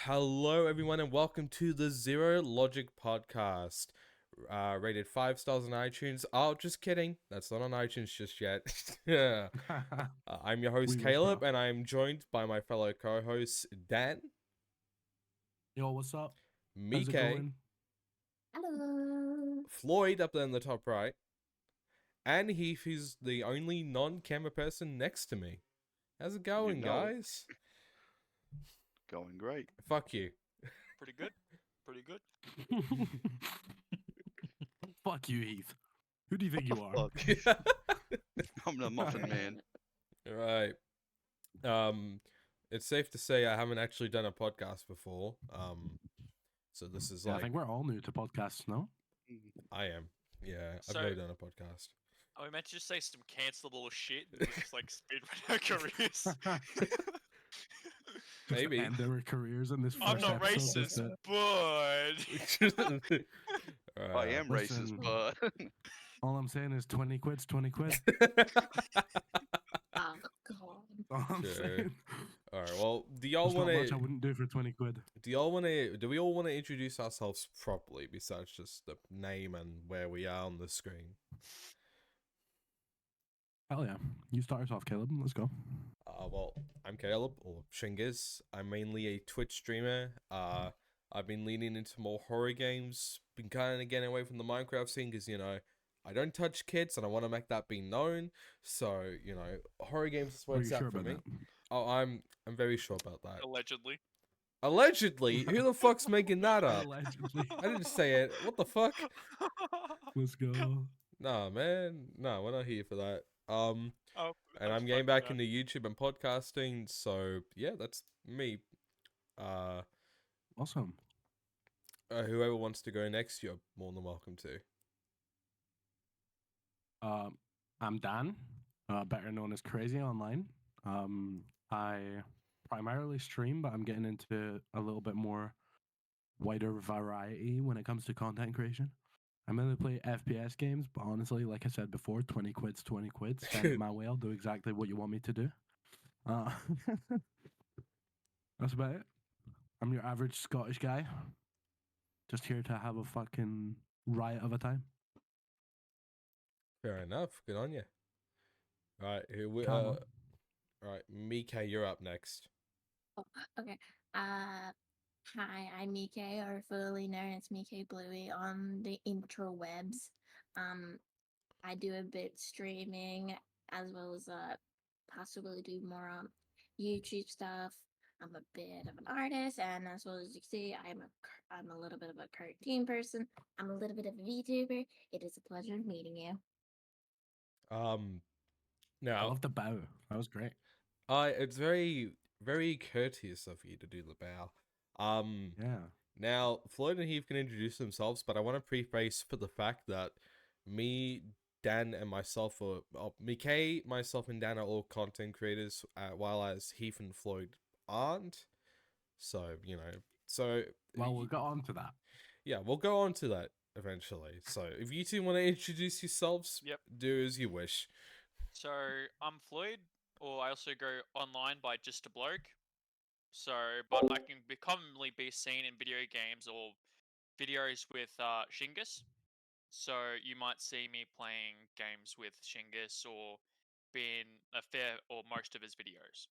Hello, everyone, and welcome to the Zero Logic Podcast. Rated 5 stars on iTunes. Oh, just kidding. That's not on iTunes just yet. Yeah. I'm your host, We wish, Caleb, bro. and I'm joined by my fellow co hosts, Dan, Yo, what's up? How's it Mike, going? Hello. Floyd up there in the top right, and Heath, who's the only non camera person next to me. How's it going, You know it. guys? Going great. Fuck you. Pretty good. Pretty good. Fuck you, Heath. Who do you think you are? Fuck. I'm the muffin man. Right. It's safe to say I haven't actually done a podcast before. So this is Yeah, I like think we're all new to podcasts, no? I am. Yeah, I've So- never done a podcast. Are we meant to just say some cancelable shit and just like speedrun our careers? Just Maybe. end their careers in this I'm first not episode, just racist, but I am listen. racist, but all I'm saying is 20 quid's 20 quid. Ah, Alright, God. All I'm Sure. saying. well, do y'all There's not want much I to wouldn't do for 20 quid. do we all want to introduce ourselves properly besides just the name and where we are on the screen? Hell yeah. You start us off, Caleb. Let's go. Well, I'm Caleb, or Shingiz. I'm mainly a Twitch streamer. I've been leaning into more horror games. Been kind of getting away from the Minecraft scene because, I don't touch kids and I want to make that be known. So, horror games is where Are it's you at sure for about me. that? Oh, I'm very sure about that. Allegedly. Allegedly? Who the fuck's making that up? Allegedly. I didn't say it. What the fuck? Let's go. Nah, man. No, we're not here for that. Oh, And I'm getting back into YouTube and podcasting, so yeah, that's me. Awesome. Whoever wants to go next, you're more than welcome to. I'm Dan, better known as Crazy Online. I primarily stream, but I'm getting into a little bit more wider variety when it comes to content creation. I mainly play FPS games, but honestly, like I said before, 20 quid's 20 quid. Send it my way, I'll do exactly what you want me to do. That's about it. I'm your average Scottish guy. Just here to have a fucking riot of a time. Fair enough. Good on you. Right, Come on. right, Mika, you're up next. Oh, okay. Hi, I'm Mike, or fully known as Mike Bluey on the interwebs. I do a bit streaming as well as possibly do more YouTube stuff. I'm a bit of an artist, and as well as you can see, I'm a little bit of a cartoon person. I'm a little bit of a VTuber. It is a pleasure meeting you. I Now, love the bow. That was great. it's very, very courteous of you to do the bow. Yeah. Now, Floyd and Heath can introduce themselves, but I want to preface for the fact that me, Dan, and myself, myself, and Dan are all content creators, while as Heath and Floyd aren't. So, Well, we'll get on to that. yeah, we'll go on to that eventually. So, if you two want to introduce yourselves, Yep. do as you wish. So I'm Floyd, or I also go online by Just a Bloke. So, but I can commonly be seen in video games or videos with Shingus. So you might see me playing games with Shingus or being a fair or most of his videos.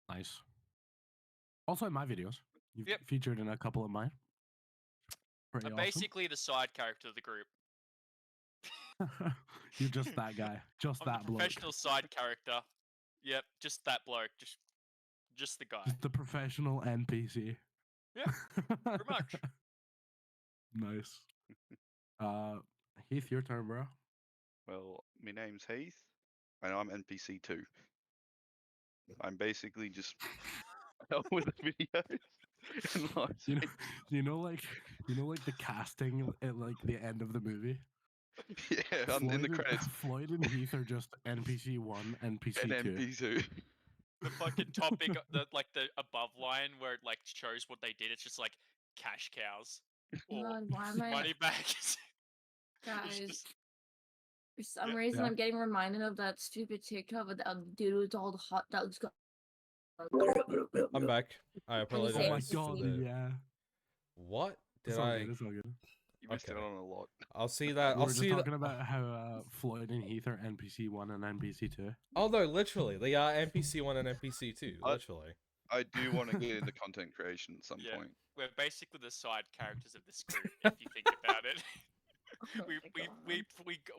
Nice. Also in my videos. You've Yep. featured in a couple of mine. Pretty I'm awesome. basically the side character of the group. You're just that guy. Just I'm that the bloke. professional side character. Yep, just that bloke. Just the guy. Just the professional NPC. Yeah, pretty much. Nice. Heath, your turn, bro. well, my name's Heath, and I'm NPC too. I'm basically just help with the videos and live You know, stream. you know, like the casting at like the end of the movie. Yeah, I'm in the credits. Floyd and Heath are just NPC 1, NPC And 2. NPC. The fucking topic, the above line where it like shows what they did. It's just like cash cows or God, why am I, money bags. guys? just- For some Yeah. reason, Yeah. I'm getting reminded of that stupid TikTok of that dude with all the hot dogs. I'm back. I Can you apologize. say Oh my NPC? god, for the- yeah. What It's did all I? good. It's all good. You missed Okay. out on a lot. I'll see that. We I'll were just see that. talking about how Floyd and Heath are NPC 1 and NPC 2. Oh no, literally, they are NPC 1 and NPC 2. Literally. I do want to get into content creation at some Yeah. point. We're basically the side characters of this group, if you think about it. Oh my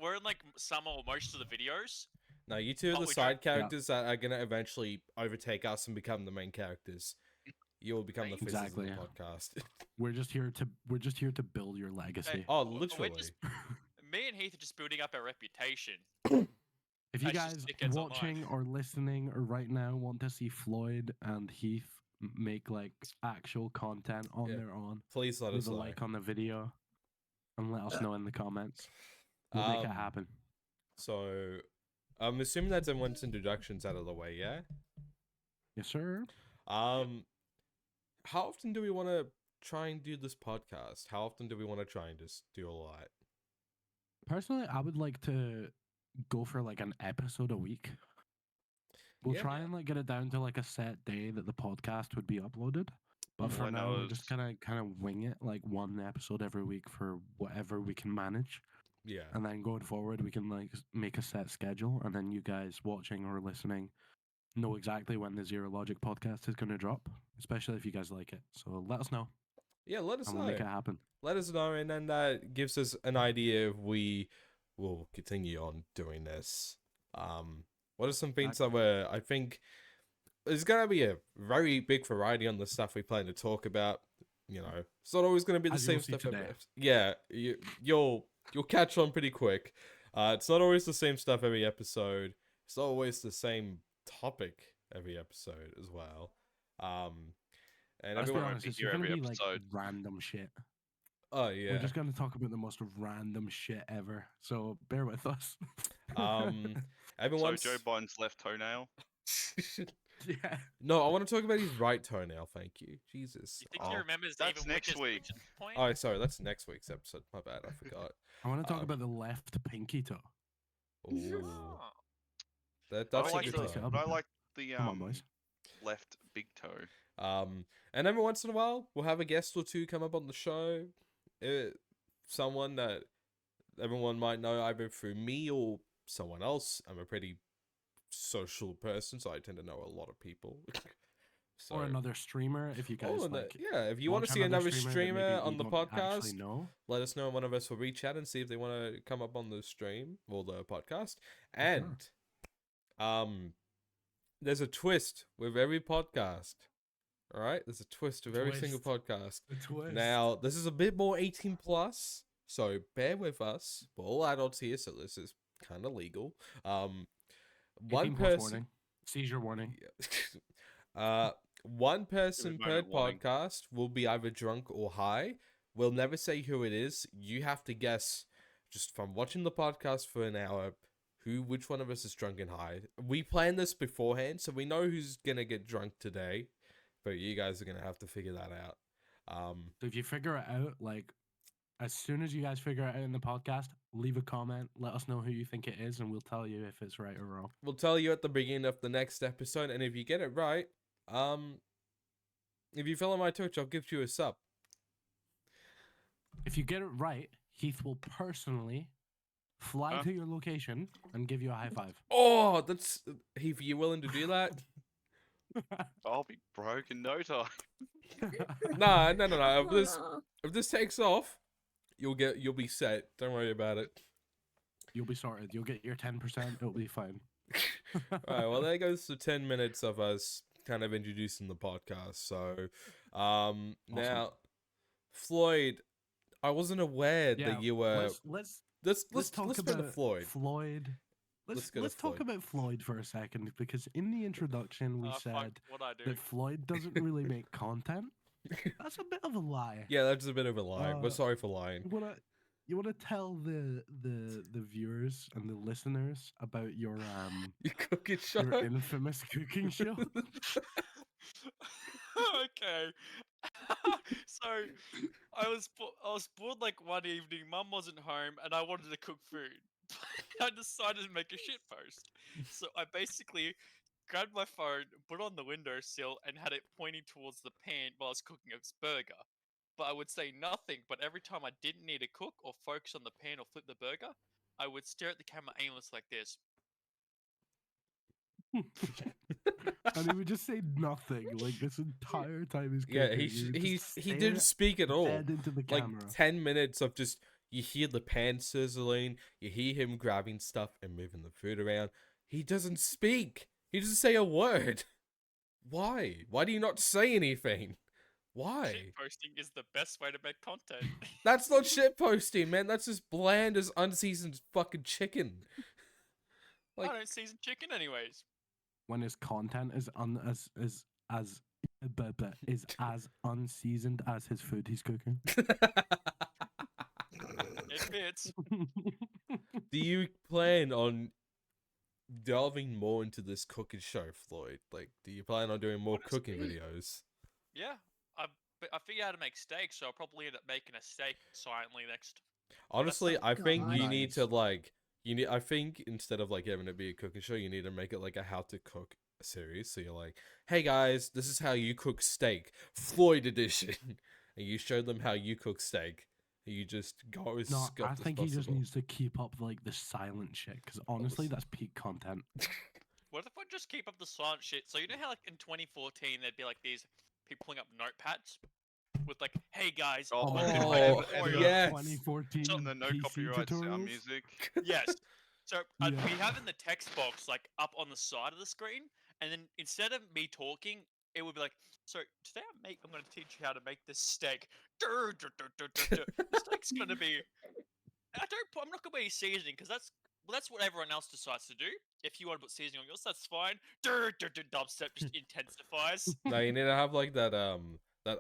We're in like some or most of the videos. No, you two are Oh, the we don't- side characters that are gonna eventually overtake us and become the main characters. You will become the faces Exactly. of the podcast. We're just here to build your legacy. Oh, We're literally. just- Me and Heath are just building up our reputation. If you That's just guys dickheads online. watching or listening or right now want to see Floyd and Heath make like actual content on Yeah. their own, Please let leave us a know. like on the video and let us know in the comments. We'll make it happen. So, I'm assuming that's everyone's introductions out of the way, yeah? Yes, sir. How often do we want to try and do this podcast? How often do we want to try and just do all that? Personally, I would like to go for like an episode a week. We'll Yeah. try and like get it down to like a set day that the podcast would be uploaded. But Mhm. for When I now, we're just was- kind of wing it, like one episode every week for whatever we can manage. Yeah. And then going forward, we can like make a set schedule, and then you guys watching or listening know exactly when the Zero Logic podcast is going to drop, especially if you guys like it. So let us know, Yeah, let us and know. we'll make it happen. Let us know, and then that gives us an idea if we will continue on doing this. What are some things that I think there's gonna be a very big variety on the stuff we plan to talk about. You know, it's not always gonna be the As you will same see stuff. today. Yeah, you'll catch on pretty quick. It's not always the same stuff every episode. It's not always the same topic every episode as well. And Let's be everyone, honest, be it's here going to every be like episode. random shit. oh yeah, We're just going to talk about the most random shit ever. So bear with us. um, So everyone's. Joe Biden's left toenail. Yeah. No, I want to talk about his right toenail. Thank you, Jesus. You think Oh. he remembers that's even next which is week. which at this point? Oh, sorry, that's next week's episode. My bad, I forgot. I want to talk Um, about the left pinky toe. Ooh, Oh. that's I a like good the- time. up. But I like the Come on, boys. left big toe. And every once in a while, we'll have a guest or two come up on the show. Someone that everyone might know either through me or someone else. I'm a pretty social person, so I tend to know a lot of people. So, Or another streamer, if you guys and like. yeah, if you want to watch see another that streamer maybe on we the don't actually podcast, know. let us know. One of us will reach out and see if they want to come up on the stream or the podcast. For And there's a twist with every podcast. All right, there's a twist with every single podcast. Now, this is a bit more 18 plus, so bear with us. We're all adults here, so this is kind of legal. 18 One plus person, warning. Seizure warning. one person per moment warning. podcast will be either drunk or high. We'll never say who it is. You have to guess just from watching the podcast for an hour which one of us is drunk and high. We planned this beforehand, so we know who's gonna get drunk today. But you guys are gonna have to figure that out. So if you figure it out, like as soon as you guys figure it out in the podcast, leave a comment. Let us know who you think it is, and we'll tell you if it's right or wrong. We'll tell you at the beginning of the next episode, and if you get it right, if you follow my Twitch, I'll give you a sub. If you get it right, Heath will personally fly Huh? to your location and give you a high five. Oh, that's Heath. Are you willing to do that? I'll be broke in no time. No. Oh, If this takes off, you'll be set. Don't worry about it. You'll be sorted. You'll get your 10%. It'll be fine. Alright, well there goes the 10 minutes of us kind of introducing the podcast. So now Floyd, I wasn't aware that you were let's talk let's about bring to Floyd. Floyd. Let's go to Let's talk Floyd. about Floyd for a second, because in the introduction we Oh, fuck, said what'd I do? that Floyd doesn't really make content. That's a bit of a lie. Yeah, that's a bit of a lie. We're Uh, sorry for lying. You wanna tell the viewers and the listeners about your You cooking show? your infamous cooking show? Okay. So I was bored like one evening. Mum wasn't home, and I wanted to cook food. I decided to make a shit post. So I basically grabbed my phone, put it on the windowsill, and had it pointing towards the pan while I was cooking a burger. But I would say nothing. But every time I didn't need to cook or focus on the pan or flip the burger, I would stare at the camera aimless like this. And he would just say nothing like this entire time he's Yeah, cooking. He would just he stare didn't speak at all. dead into the Like camera. 10 minutes of just you hear the pan sizzling, you hear him grabbing stuff and moving the food around. He doesn't speak. He doesn't say a word. Why? Why do you not say anything? Why? Shit posting is the best way to make content. That's not shit posting, man. That's just bland as unseasoned fucking chicken. Like I don't season chicken anyways. When his content is is as unseasoned as his food he's cooking. It fits. Do you plan on delving more into this cooking show, Floyd? Like, do you plan on doing more cooking Honestly, videos? Yeah, I figured out how to make steak, so I'll probably end up making a steak silently next. Honestly, not I think you God. need to Nice. like I think instead of like having it be a cooking show, you need to make it like a how to cook series. So you're like, hey guys, this is how you cook steak, Floyd edition, and you show them how you cook steak. And you just go as No, I scuffed think as he just possible. needs to keep up like the silent shit because honestly, Listen. that's peak content. What if I just keep up the silent shit? So you know how like in 2014 there'd be like these people pulling up notepads with like, "Hey guys, Oh, welcome and to my Oh, the- and tutorial." the- yes. 2014 So- And the no PC copyright sound tutorials. music. Yes. So we Yeah. have in the text box like up on the side of the screen, and then instead of me talking, it would be like, "So today I'm going to teach you how to make this steak. The steak's going to be. I'm not going to put any seasoning because that's what everyone else decides to do. If you want to put seasoning on yours, that's fine. Dubstep just intensifies. No, you need to have like that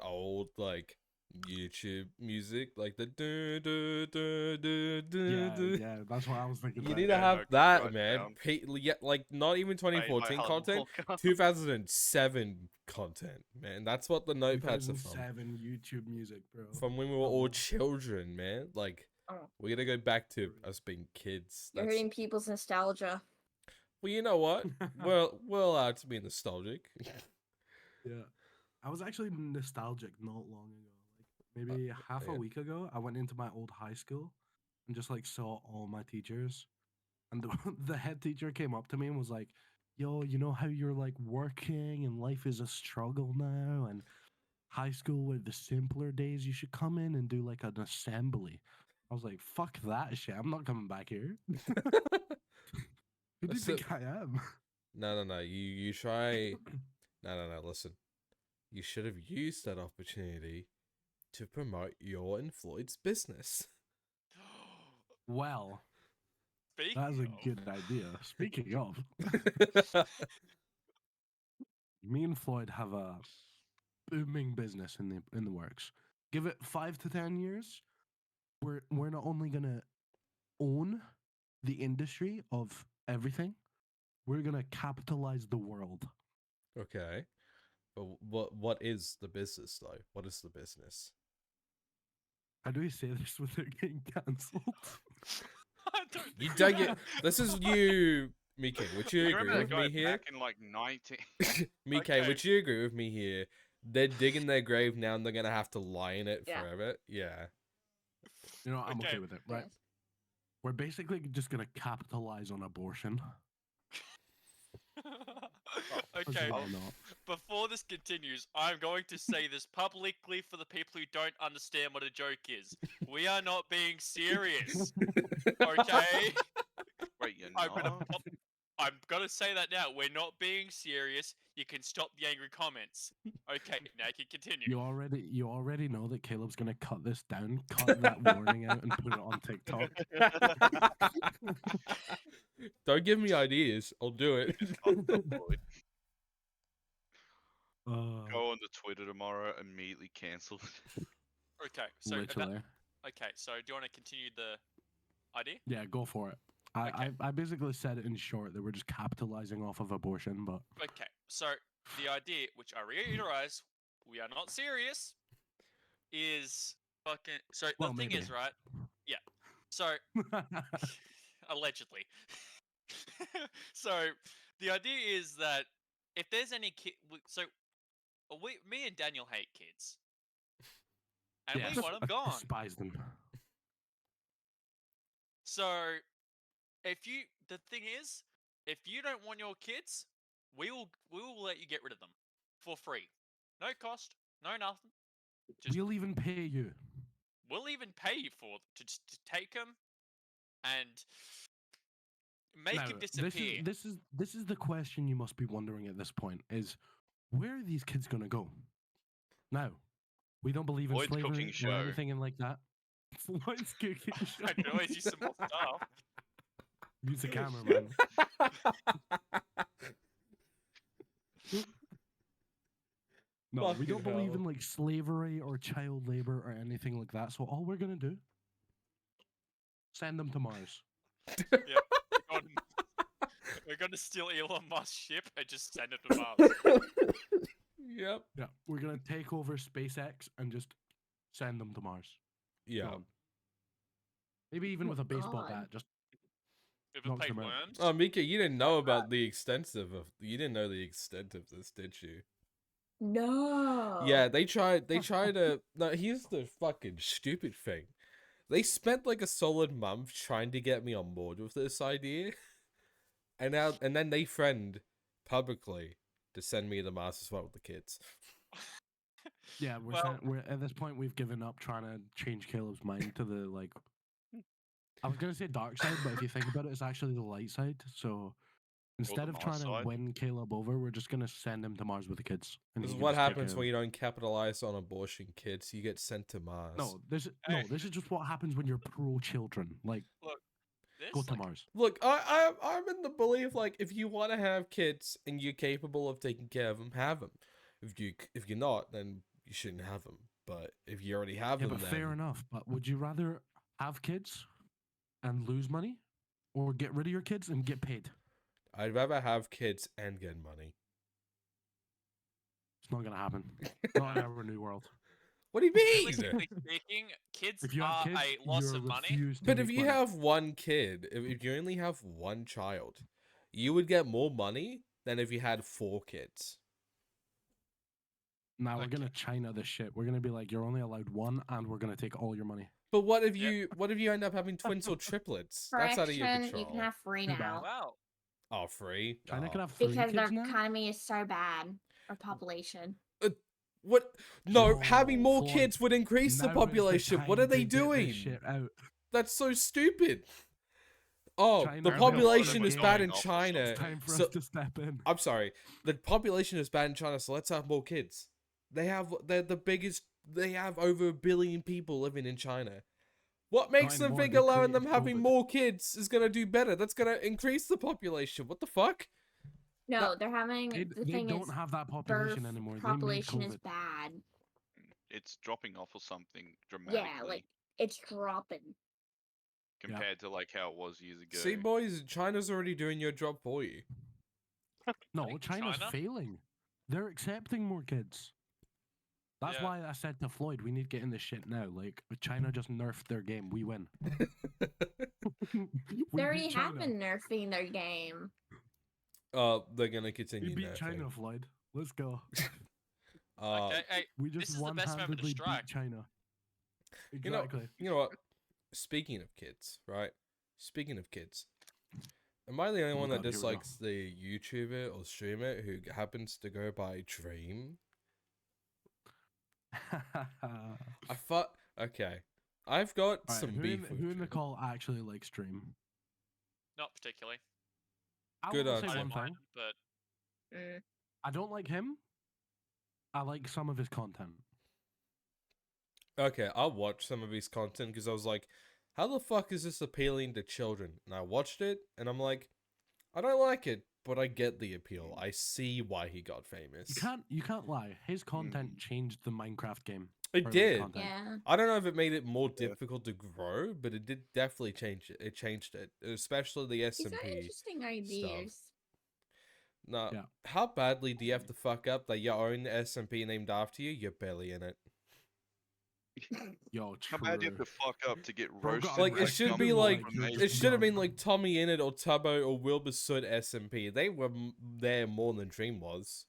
old like YouTube music, like the do do do do do Yeah, do. yeah, that's what I was thinking. You about. need to Yeah, have no that, copyright man. sound. Yeah, like not even Made by 2014 Alan content, Walker. 2007 content, man. That's what the notepads are from. 2007 YouTube music, bro. From when we were all Oh. children, man. Like Oh. we gotta go back to us being kids. You're That's... hurting people's nostalgia. Well, you know what? We're allowed to be nostalgic. Yeah, I was actually nostalgic not long ago. Like maybe half yeah. a week ago, I went into my old high school and just like saw all my teachers, and the head teacher came up to me and was like, "Yo, you know how you're like working and life is a struggle now, and high school were the simpler days. You should come in and do like an assembly." I was like, "Fuck that shit! I'm not coming back here." Who do you So- think I am? No. You try. No. Listen, you should have used that opportunity to promote your and Floyd's business. Well, Speaking that's a of, good idea. Speaking of, me and Floyd have a booming business in the works. Give it 5 to 10 years, we're not only gonna own the industry of everything, we're gonna capitalize the world. Okay, but what is the business though? What is the business? How do we say this without getting cancelled? I don't You think don't we get. have- This is you, Mike. Would you You agree remember with that me guy here? back in like 19? Mike, Okay. would you agree with me here? They're digging their grave now, and they're gonna have to lie in it Yeah. forever. Yeah. You know, I'm okay Okay. with it, right? Yes. We're basically just gonna capitalize on abortion. Okay, Why not? before this continues, I'm going to say this publicly for the people who don't understand what a joke is. We are not being serious, okay? Wait, you're I'm gonna not? pop- I'm gonna say that now. We're not being serious. You can stop the angry comments. Okay, now you can continue. You already know that Caleb's gonna cut this down, cut that warning out, and put it on TikTok. Don't give me ideas. I'll do it. Unemployed. Uh, Go on the Twitter tomorrow, immediately cancelled. Okay, so literally. okay, so do you want to continue the idea? Yeah, go for it. Okay. I basically said it in short that we're just capitalizing off of abortion, but Okay, so the idea, which I reiterate, we are not serious, is fucking. So Well, the thing is, maybe. right? Yeah. So allegedly. So the idea is that if there's any kid, so me and Daniel hate kids, and Yes, we want them gone. despise them. So the thing is, if you don't want your kids, we will let you get rid of them for free, no cost, no nothing. Just We'll even pay you. we'll even pay you to take them and make Now, him disappear. This is the question you must be wondering at this point: is where are these kids gonna go? Now, we don't believe in Lloyd's slavery cooking or show. anything in like that. Lloyd's cooking show. I can always use some more stuff. Use the camera, man. No, we don't Fucking believe in hell. like slavery or child labor or anything like that. So all we're gonna do, send them to Mars. We're gonna steal Elon Musk's ship and just send it to Mars. Yep. Yeah, we're gonna take over SpaceX and just send them to Mars. Yeah. Gone. Maybe even Oh, with a baseball God. bat, just If it Knocks paid them out. worms. Oh, Mika, you didn't know about the extent of you didn't know the extent of this, did you? No. Yeah, they tried to no, here's the fucking stupid thing. They spent like a solid month trying to get me on board with this idea. And then they threatened publicly to send me to Mars as well with the kids. yeah. We're at this point we've given up trying to change Caleb's mind to the like. I was gonna say dark side, but if you think about it, it's actually the light side. So instead of Mars trying side. to win Caleb over, we're just gonna send him to Mars with the kids. And This he is can what just take happens care when of you don't capitalize on abortion kids. You get sent to Mars. No, Hey. this is just what happens when you're pro children. Like, This, go to like, Mars. Look, I'm in the belief like if you want to have kids and you're capable of taking care of them, have them. If you're not, then you shouldn't have them. But if you already have Yeah, them, but then fair enough. But would you rather have kids and lose money, or get rid of your kids and get paid? I'd rather have kids and get money. It's not gonna happen. Not in our new world. What do you mean? realistically speaking, kids If you have are kids, a loss you're of money. refused to But if make you money. have one kid, if you only have one child, you would get more money than if you had 4 kids. Nah, we're Okay. gonna China this shit. We're gonna be like, you're only allowed one, and we're gonna take all your money. But what if Yeah. you end up having twins or triplets? That's out of your Correction, control. you can have free Too bad. now. Wow. Oh, free? China Oh. can have 3 Because their kids now. economy is so bad. Or population. What? No, Yo, having more Floyd, kids would increase the Now is population. What are time they to get this doing? shit out. That's so stupid. Oh, China the is population is going bad in off or China. It's time for so- us to step in. I'm sorry. The population is bad in China, so let's have more kids. They're the biggest. They have over 1 billion people living in China. What makes them anymore, think they allowing them created having COVID. more kids is gonna do better? That's gonna increase the population. What the fuck? No, they're having They the they thing don't is have that birth population anymore. They made population is COVID. bad. It's dropping off or something dramatically Yeah, like it's dropping. compared to like how it was years ago. See, boys, China's already doing your job for you. No, think China's China- failing. They're accepting more kids. That's Yeah. why I said to Floyd, we need to get in this shit now. Like, China just nerfed their game. We win. We They already beat have China. been nerfing their game. They're gonna continue We beat nerfing. China, Floyd. Let's go. Okay, hey, We This just is the best moment to one-handedly strike. beat China. You know, Exactly. you know what? Speaking of kids, right? Speaking of kids, am I the only Oh one that God, here we go. dislikes the YouTuber or streamer who happens to go by Dream? I thought, okay, I've got Alright, some who beef in, with who in the Dream. call actually likes Stream? not particularly. I Good will answer. say I one don't mind, thing. but Mm. I don't like him. I like some of his content. Okay, I'll watch some of his content because I was like, how the fuck is this appealing to children? And I watched it and I'm like, I don't like it, but I get the appeal. I see why he got famous. You can't lie. His content changed the Minecraft game. It or, like, did. content. Yeah. I don't know if it made it more Yeah. difficult to grow, but it did definitely change it. It changed it, especially the He's got SMP. interesting ideas. Now, Yeah. how badly do you have to fuck up that your own SMP named after you? You're barely in it. Yo, How bad do you true. have to fuck up to get Bro got roasted? Like, by it a should company be like, from you're Asia? it just should have been gone. like Tommy Innit or Tubbo or Wilbur Soot SMP. They were there more than Dream was.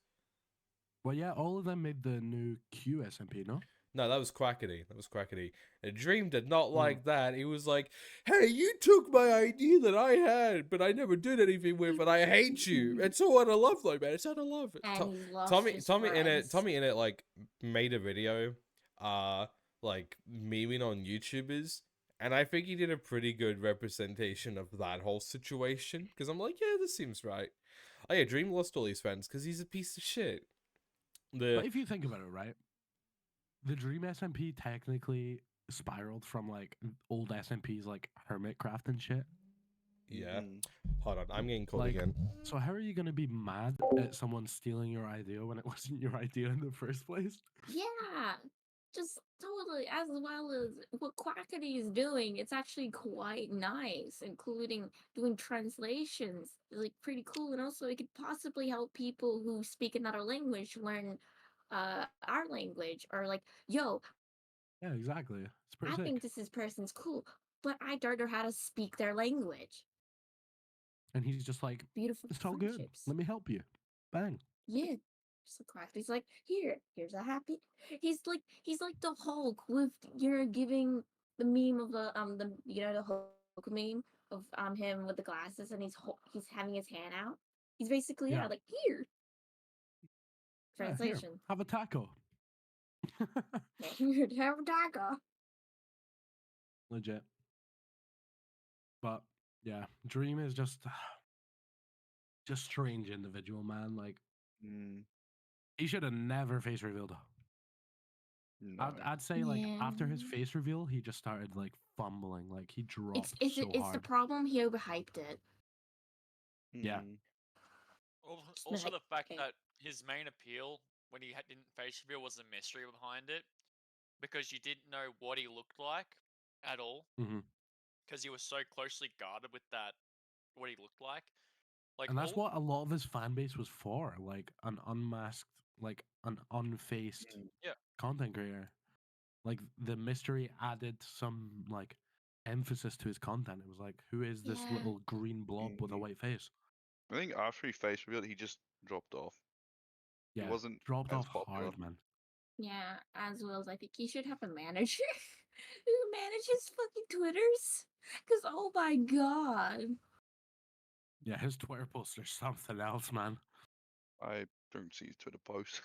Well, yeah, all of them made the new Q SMP, no? No, that was Quackity. That was Quackity. And Dream did not Mm. like that. He was like, "Hey, you took my idea that I had, but I never did anything with, and I hate you." It's all out of love, though, man. It's out of love. And he's lost Tommy, his Tommy in it, friends. Tommy in it, like made a video, like memeing on YouTubers, and I think he did a pretty good representation of that whole situation. Because I'm like, yeah, this seems right. Oh yeah, Dream lost all his friends because he's a piece of shit. But if you think about it, right? The Dream SMP technically spiraled from like old SMPs like Hermitcraft and shit. Yeah. Mhm. Hold on, I'm getting called Like, again. so how are you gonna be mad at someone stealing your idea when it wasn't your idea in the first place? Yeah, just totally. As well as what Quackity is doing, it's actually quite nice, including doing translations. Like pretty cool, and also it could possibly help people who speak another language learn our language. Or like, yo, Yeah, exactly. It's pretty I sick. think this person's cool, but I don't know how to speak their language. And he's just like, Beautiful it's all good. friendships. Let me help you. Bang. Yeah. So Quackity's like, here's a happy. He's like the Hulk with you're giving the meme of the the Hulk meme of him with the glasses and he's having his hand out. He's basically Yeah. like here. Yeah, here, Translation. have a taco. Here, have a taco. Legit. But yeah, Dream is just strange individual, man. Like Mm, he should have never face revealed. no. I'd say like after his Yeah. face reveal, he just started like fumbling. Like he dropped It's so the hard. problem he overhyped it. Yeah. Mm, Just Also, like, the fact okay. that his main appeal when he didn't face reveal was the mystery behind it, because you didn't know what he looked like at all, Mhm. because he was so closely guarded with that what he looked like. Like And that's all, what a lot of his fan base was for, like an unmasked, like an unfaced mm, Yeah. content creator. Like the mystery added some like emphasis to his content. It was like, who is this Yeah. little green blob with a mhm. white face? I think after he face revealed, he just dropped off. Yeah, He wasn't dropped as off popular. hard, man. Yeah, as well as I think he should have a manager who manages fucking Twitters. Cause oh my god. Yeah, his Twitter posts are something else, man. I don't see his Twitter posts.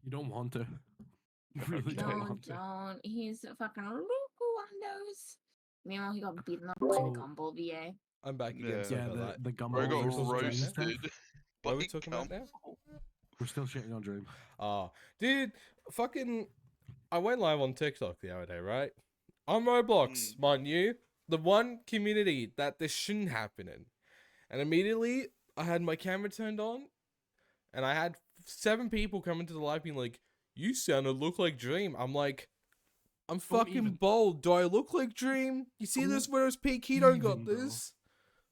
You don't want to. You really Okay. don't Don't, want to. don't. He's a fucking Windows. Meanwhile, he got beaten up by the So Gumball VA. I'm back again. Yeah. Sorry yeah, about that. the Bro gumball What got were we talking versus about Dream now? stuff. roasted. What are by we talking about now? Gumball. We're still shitting on Dream. Dude, fucking, I went live on TikTok the other day, right? On Roblox, mind you, the one community that this shouldn't happen in. And immediately, I had my camera turned on, and I had 7 people come into the live being like, "You look like Dream." I'm like, I'm fucking even- bold. Do I look like Dream? You see this Don't Widow's Peak? He don't got even, bro. this.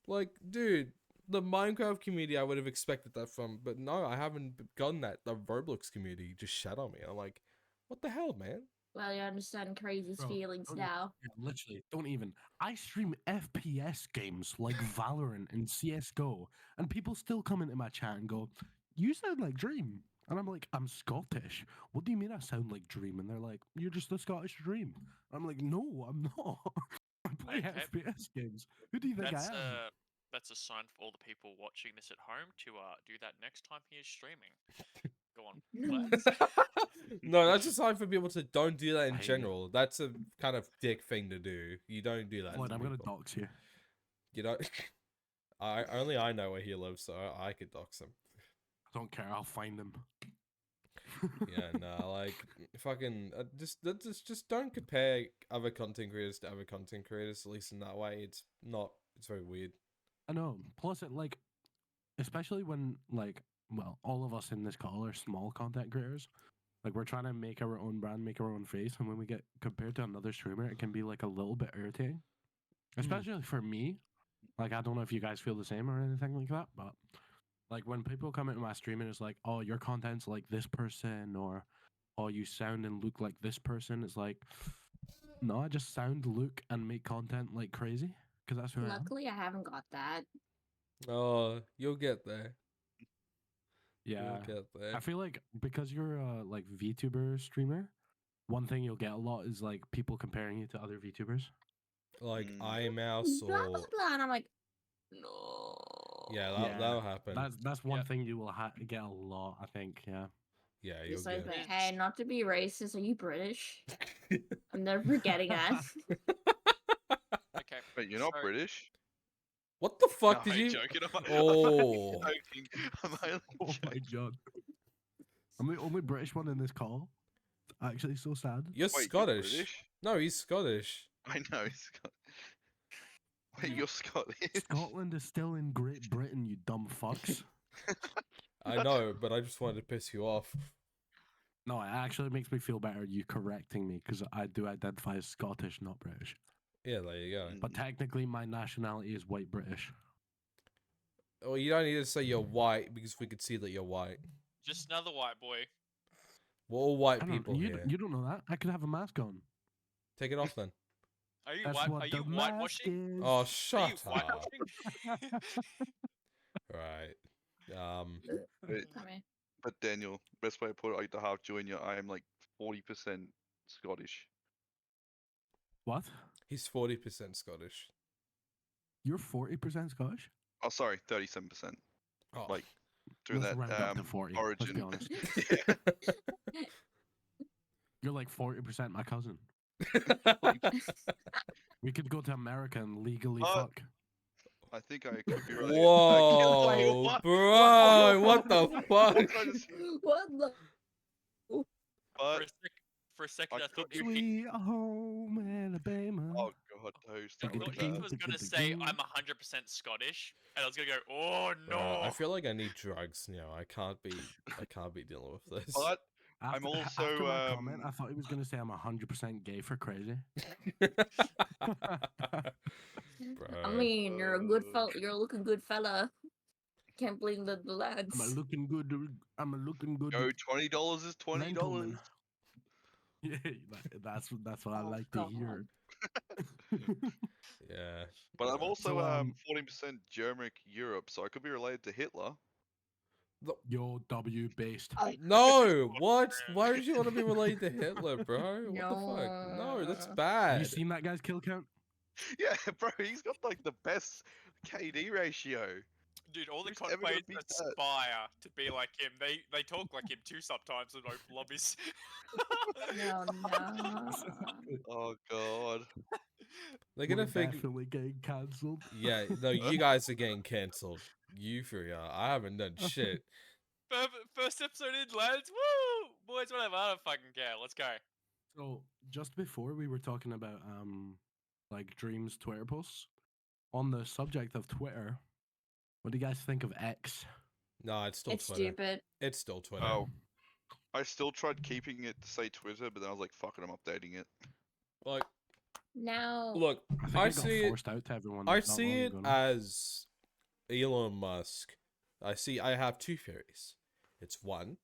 Like, dude, the Minecraft community, I would have expected that from, but no, I haven't gotten that. The Roblox community just shat on me. I'm like, what the hell, man? Well, you understand Crazy's Bro, feelings don't now. Yeah, literally, don't even. I stream FPS games like Valorant and CS:GO, and people still come into my chat and go, "You sound like Dream," and I'm like, "I'm Scottish. What do you mean I sound like Dream?" And they're like, "You're just a Scottish Dream." I'm like, "No, I'm not. I play Okay. FPS games. Who do you think that's I am?" that's a sign for all the people watching this at home to do that next time he is streaming. Go on, No. Flex. No, that's a sign for people to don't do that in I- general. That's a kind of dick thing to do. You don't do that. Floyd, to I'm gonna people. dox you. You don't. I know where he lives, so I could dox him. I don't care. I'll find him. Yeah, no, like fucking just don't compare other content creators to other content creators. At least in that way, it's not. It's very weird. I know. Plus, it like, especially when like, well, all of us in this call are small content creators. Like we're trying to make our own brand, make our own face, and when we get compared to another streamer, it can be like a little bit irritating. Especially for me. Like I don't know if you guys feel the same or anything like that, but like when people come into my stream and it's like, "Oh, your content's like this person," or oh, you sound and look like this person. It's like, no, I just sound, look, and make content like crazy because that's who I am. Luckily, I haven't got that. Oh, you'll get there. Yeah, You'll get there. I feel like because you're a like VTuber streamer, one thing you'll get a lot is like people comparing you to other VTubers. Like Mm. iMouse Blah blah or blah, and I'm like, no. yeah, Yeah, that'll happen. That's one Yeah. thing you will get a lot, I think. Yeah. Yeah, you'll It's like, get but It's- hey, not to be racist, are you British? it. I'm never forgetting that. Okay. Wait, you're not so- British? What the fuck No, did I'm you? joking. I'm Oh. joking. I'm only Oh my joking. god. I'm the only British one in this call. Actually, so sad. You're Wait, Scottish. You're British? No, he's Scottish. I know. He's Wait, you're Scottish? Scotland is still in Great Britain, you dumb fucks. I know, but I just wanted to piss you off. No, it actually makes me feel better you correcting me because I do identify as Scottish, not British. Yeah, there you go. But technically, my nationality is white British. Well, you don't need to say you're white because we could see that you're white. Just another white boy. We're all white I don't, people you, here. you don't know that. I could have a mask on. Take it off then. Are you That's white? what Are the you mask whitewashing? is. Oh, Are you shut up. whitewashing? Right. Wait, Come here. but Daniel, best way to put it, like to half junior, I am like 40% Scottish. What? He's 40% Scottish. You're 40% Scottish? Oh, sorry, 37%. Oh. Like through Let's that round up to 40. Let's be origin. honest. Yeah. You're like 40% my cousin. We could go to America and legally What? fuck. I think I could be right. Whoa, What? bro, what the fuck? What did I just- What the? But For a second, I I thought could you. Sweet home Alabama. oh god, toast. I That thought was he bad. was gonna say I'm 100% Scottish, and I was gonna go, oh no. Bro, I feel like I need drugs. You know, I can't be dealing with this. But After, I'm after also, my comment, I thought he was going to say I'm 100% gay for crazy. I mean, you're a good fella. You're a looking good fella. Can't blame the lads. I'm a looking good. I'm a looking good. yo, $20 is $20. gentleman. Yeah, that's what I Oh, like to hear. Yeah. But I'm yeah. also So, 40% Germanic Europe, so I could be related to Hitler. Yo, W based. No, what? Why would you want to be related to Hitler, bro? What the fuck? No, that's No. Have bad. you seen that guy's kill count? Yeah, bro, he's got like the best KD ratio. Dude, all the Who's ever gonna cosplayers beat that? aspire to be like him. They talk like him too sometimes in open lobbies. No, no. Oh god. They're We're gonna think. definitely getting cancelled. Yeah, no, you guys are getting cancelled. You three are. I haven't done shit. First episode in, lads. Woo! Boys, whatever. I don't fucking care. Let's go. So just before we were talking about like Dream's Twitter posts. On the subject of Twitter, what do you guys think of X? No, it's still It's Twitter. stupid. It's still Twitter. Oh. I still tried keeping it to say Twitter, but then I was like, fuck it, I'm updating it. Like, Now, look, I think I it got see it. forced out to everyone. I not see long it ago now. as Elon Musk. I have two theories. It's one,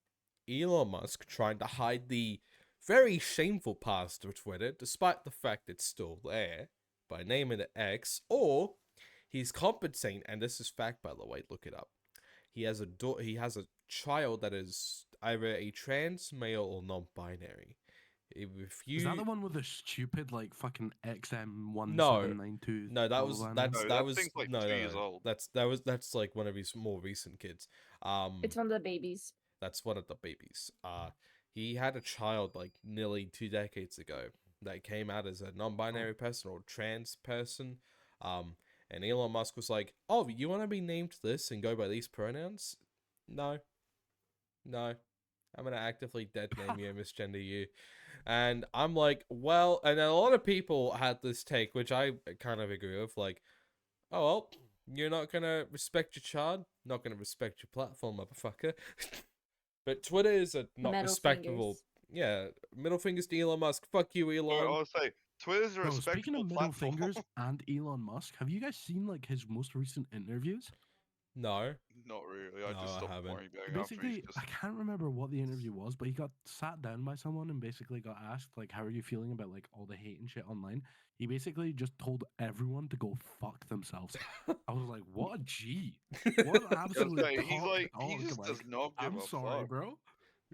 Elon Musk trying to hide the very shameful past of Twitter, despite the fact it's still there, by naming it X, or he's compensating, and this is fact by the way, look it up. He has a child that is either a trans, male, or non-binary. If you Is that the one with the stupid like fucking XM1792? No, that was Blah, blah, blah? that's No, that that was thing's, like, no, 2 no, years no. old. That's like one of his more recent kids. it's one of the babies. That's one of the babies. He had a child like nearly 2 decades ago that came out as a non-binary person or trans person. And Elon Musk was like, "Oh, you want to be named this and go by these pronouns?" No, no, I'm gonna actively dead name you, misgender you. And I'm like, well, and then a lot of people had this take, which I kind of agree with, like, oh, well, you're not gonna respect your child, not gonna respect your platform, motherfucker. But Twitter is a not Middle respectable. fingers. Yeah, middle fingers to Elon Musk. Fuck you, I Elon. was say, Twitter's a Bro, speaking respectable of middle platform. fingers and Elon Musk, have you guys seen like his most recent interviews? No, Not really. I No, just I stopped haven't. worrying about it after he's Basically, just. I can't remember what the interview was, but he got sat down by someone and basically got asked, like, how are you feeling about like all the hate and shit online? He basically just told everyone to go fuck themselves. I was like, what a G. What an I was absolute saying, he's top like, he dog. just does Like, not give I'm a sorry, fuck. bro.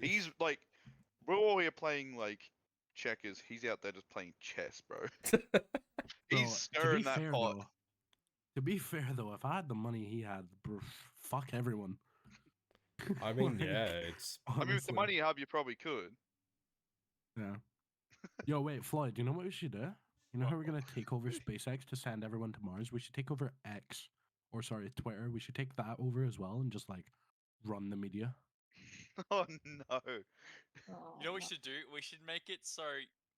He's like, we're all here playing like checkers. He's out there just playing chess, bro. Bro, He's to be stirring that fair pot. though, if I had the money he had, bro, fuck everyone. I mean, Like, yeah, it's I mean, with the honestly. money you have, you probably could. Yeah. Yo, wait, Floyd, do you know what we should do? You know how we're What? gonna take over SpaceX to send everyone to Mars? We should take over X, or sorry, Twitter. We should take that over as well and just like run the media. Oh no. You know what we should do? We should make it so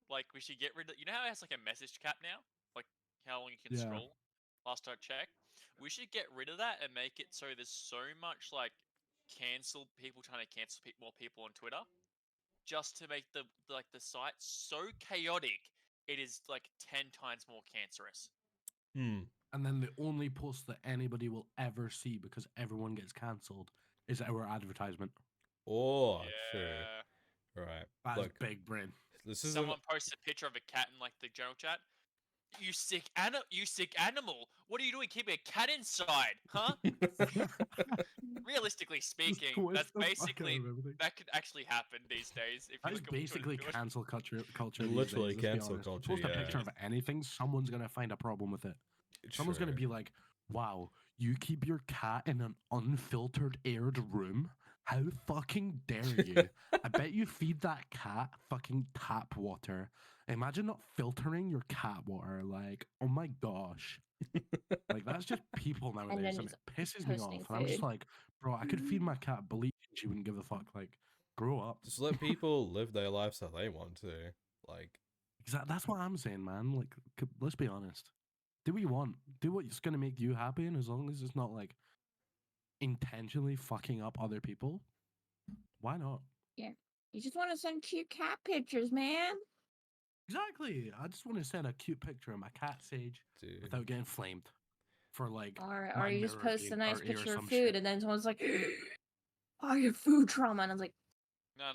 like we should get rid of. You know how it has like a message cap now, like how long you can Yeah. scroll. Last I checked, we should get rid of that and make it so there's so much like cancel people trying to cancel more people on Twitter, just to make the site so chaotic it is like 10 times more cancerous. hmm. And then the only post that anybody will ever see because everyone gets cancelled is our advertisement. Oh, true. Yeah. Right. That is Look, big brain. this isn't. Someone posted a picture of a cat in like the general chat. You sick animal! What are you doing keeping a cat inside, huh? Realistically speaking, twist that's the fuck out basically of everything. that could actually happen these days. If That you is look at what Twitter's basically doing. cancel culture these Literally days. Let's be cancel honest. You culture, post a yeah. picture of anything, someone's gonna find a problem with it. Someone's gonna True. be like, "Wow, you keep your cat in an unfiltered, aired room? How fucking dare you? I bet you feed that cat fucking tap water. Imagine not filtering your cat water. Like, oh my gosh." Like that's just people then nowadays, and just it pisses me posting off. And I'm just food. like, bro, I could feed my cat bleach and she wouldn't give a fuck. Like, grow up. Just let people live their lives how they want to. Like, That's what I'm saying, man. Like, let's be honest. Do what you want. Do what's gonna make you happy, and as long as it's not like intentionally fucking up other people, why not? You just want to send cute cat pictures, man. Exactly. I just want to send a cute picture of my cat Sage dude. without getting flamed for like Or my you just mirror post a being nice dirty or picture of some food, shit. and then someone's like, "Oh, you have food trauma," and I was like, No.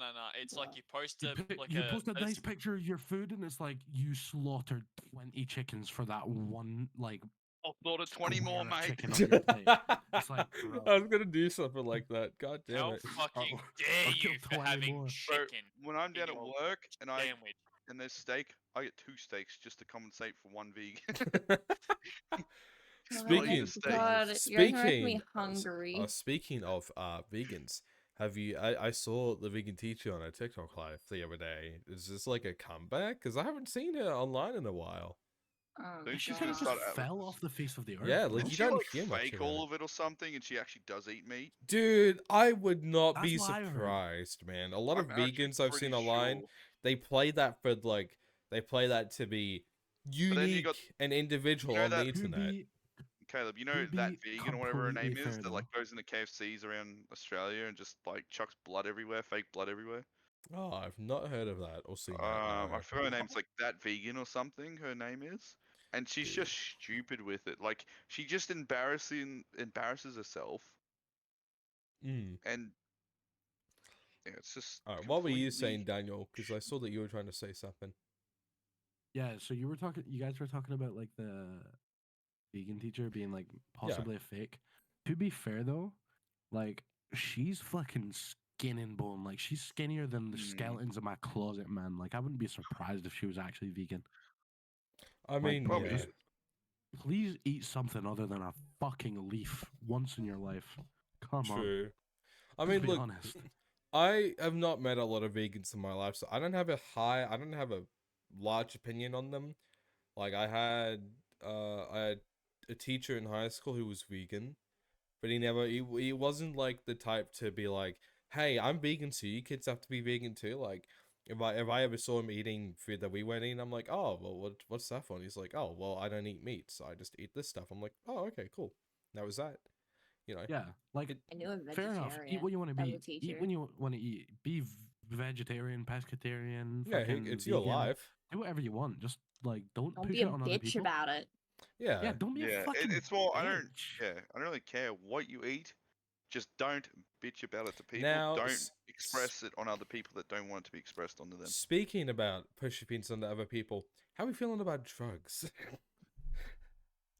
It's like you post You, like you a post a nice picture of your food, and it's like you slaughtered 20 chickens for that one like I'll slaughter 20 more, square of mate. chicken on your plate. It's like, bro. I was gonna do something like that. God damn How it. fucking Or dare kill you for 20 having more. Bro, chicken when I'm in down at your work and sandwich? there's steak, I get 2 steaks just to compensate for 1 vegan. Speaking, steak. God, you guys are making me hungry. speaking of vegans, have you? I saw the vegan teacher on a TikTok live the other day. Is this like a comeback? Because I haven't seen her online in a while. Dude, She she's kind gonna of just start fell off the face of the earth. Yeah, bro. like, Didn't you she don't like hear much fake about all it. of it or something, and she actually does eat meat? Dude, I would not That's be what I heard. surprised, man. A lot of I'm actually vegans I've seen pretty online, sure. they play that for like they play that to be then you unique got- and individual you know on the that- To internet. be Caleb, you know To that be vegan or whatever her completely name is fair, that like though. goes into KFCs around Australia and just like chucks blood everywhere, fake blood everywhere? Oh, I've not heard of that or seen that. I No. forgot her name's like that vegan or something. Her name is, and she's Dude. just stupid with it. Like she just embarrasses herself, Mm. and yeah, it's just. All right, what were you completely- saying, Daniel? Because I saw that you were trying to say something. Yeah, so you guys were talking about like the vegan teacher being like possibly a fake. To be fair though, like she's fucking skin and bone. Like she's skinnier than the Mm. skeletons in my closet, man. Like I wouldn't be surprised if she was actually vegan. I mean, probably yeah. is. Please eat something other than a fucking leaf once in your life. Come on. True. I Let's mean, be look, honest. I have not met a lot of vegans in my life, so I don't have a large opinion on them. Like I had a teacher in high school who was vegan, but he wasn't like the type to be like, "Hey, I'm vegan, so you kids have to be vegan too." Like if I ever saw him eating food that we weren't eating, I'm like, "Oh, well, what's that for?" And he's like, "Oh, well, I don't eat meat, so I just eat this stuff." I'm like, "Oh, okay, cool." That was that. You know. Yeah, like I knew a fair vegetarian. enough. Eat what you want to that was be. a Eat teacher. when you want to eat. Be vegetarian, pescatarian. Yeah, fucking it's your vegan. life. Do whatever you want. Just like don't Don't push be it a on other bitch people. about it. Yeah. Yeah, don't be a Yeah, fucking it's more. I don't. bitch. Yeah, I don't really care what you eat. Just don't bitch about it to people. Now, Don't express it on other people that don't want it to be expressed onto them. speaking about pushing pins onto other people, how are we feeling about drugs?